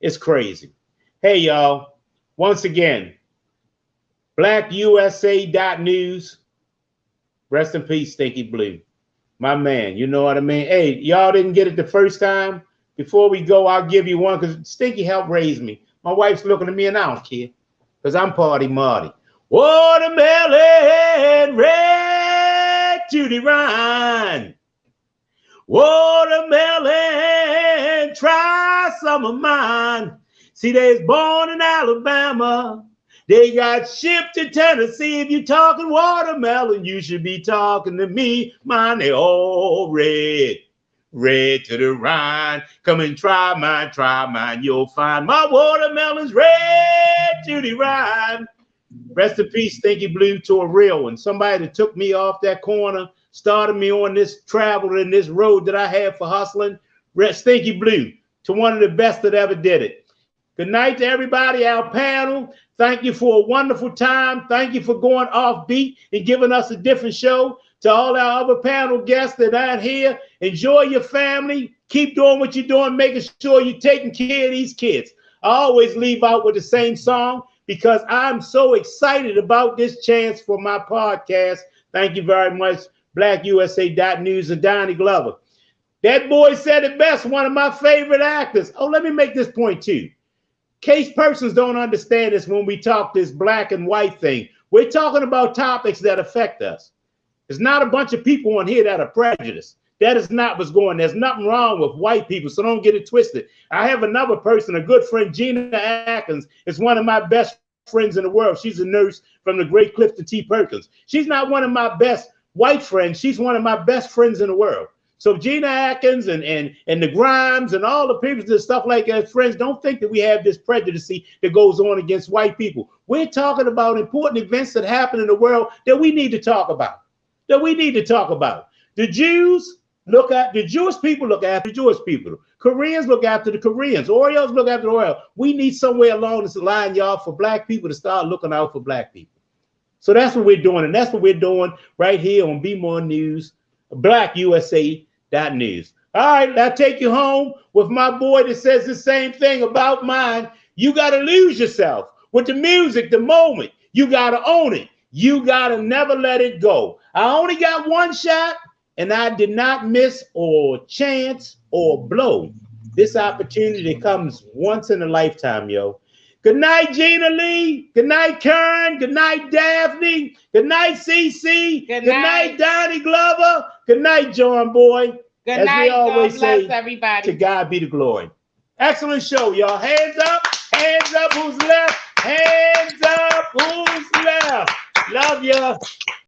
It's crazy. Hey, y'all. Once again, blackusa.news. Rest in peace, Stinky Blue. My man, you know what I mean? Hey, y'all didn't get it the first time. Before we go, I'll give you one because Stinky helped raise me. My wife's looking at me and I don't care because I'm Party Marty. Watermelon red to the rind. Watermelon, try some of mine. See, they was born in Alabama. They got shipped to Tennessee. If you're talking watermelon, you should be talking to me. Mine, they all red. Red to the rind. Come and try mine. You'll find my watermelons red to the rind. Rest in peace, Stinky Blue, to a real one. Somebody that took me off that corner, started me on this travel and this road that I have for hustling. Stinky Blue, to one of the best that ever did it. Good night to everybody, our panel. Thank you for a wonderful time. Thank you for going off beat and giving us a different show. To all our other panel guests that aren't here, enjoy your family. Keep doing what you're doing, making sure you're taking care of these kids. I always leave out with the same song because I'm so excited about this chance for my podcast. Thank you very much, blackusa.news and Doni Glover. That boy said it best, one of my favorite actors. Oh, let me make this point too. Case persons don't understand this when we talk this black and white thing. We're talking about topics that affect us. There's not a bunch of people on here that are prejudiced. That is not what's going on. There's nothing wrong with white people, so don't get it twisted. I have another person, a good friend, Gina Atkins, is one of my best friends in the world. She's a nurse from the great Clifton T. Perkins. She's not one of my best white friends. She's one of my best friends in the world. So Gina Atkins and the Grimes and all the people and stuff like that, friends, don't think that we have this prejudice that goes on against white people. We're talking about important events that happen in the world that we need to talk about. The Jews look at the Jewish people, look after the Jewish people. Koreans look after the Koreans. Oreos look after the Oreo. We need somewhere along this line, y'all, for black people to start looking out for black people. So that's what we're doing, and that's what we're doing right here on Be More News, blackusa.news. All right, I'll take you home with my boy that says the same thing about mine. You got to lose yourself with the music, the moment. You got to own it. You got to never let it go. I only got one shot, and I did not miss or chance or blow. This opportunity comes once in a lifetime, yo. Good night, Gina Lee. Good night, Karen. Good night, Daphne. Good night, CC. Good night, Doni Glover. Good night, John Boy. Good As night. we always God bless say, everybody. to God be the glory. Excellent show, y'all. Hands up, who's left? Hands up, who's left? Love ya.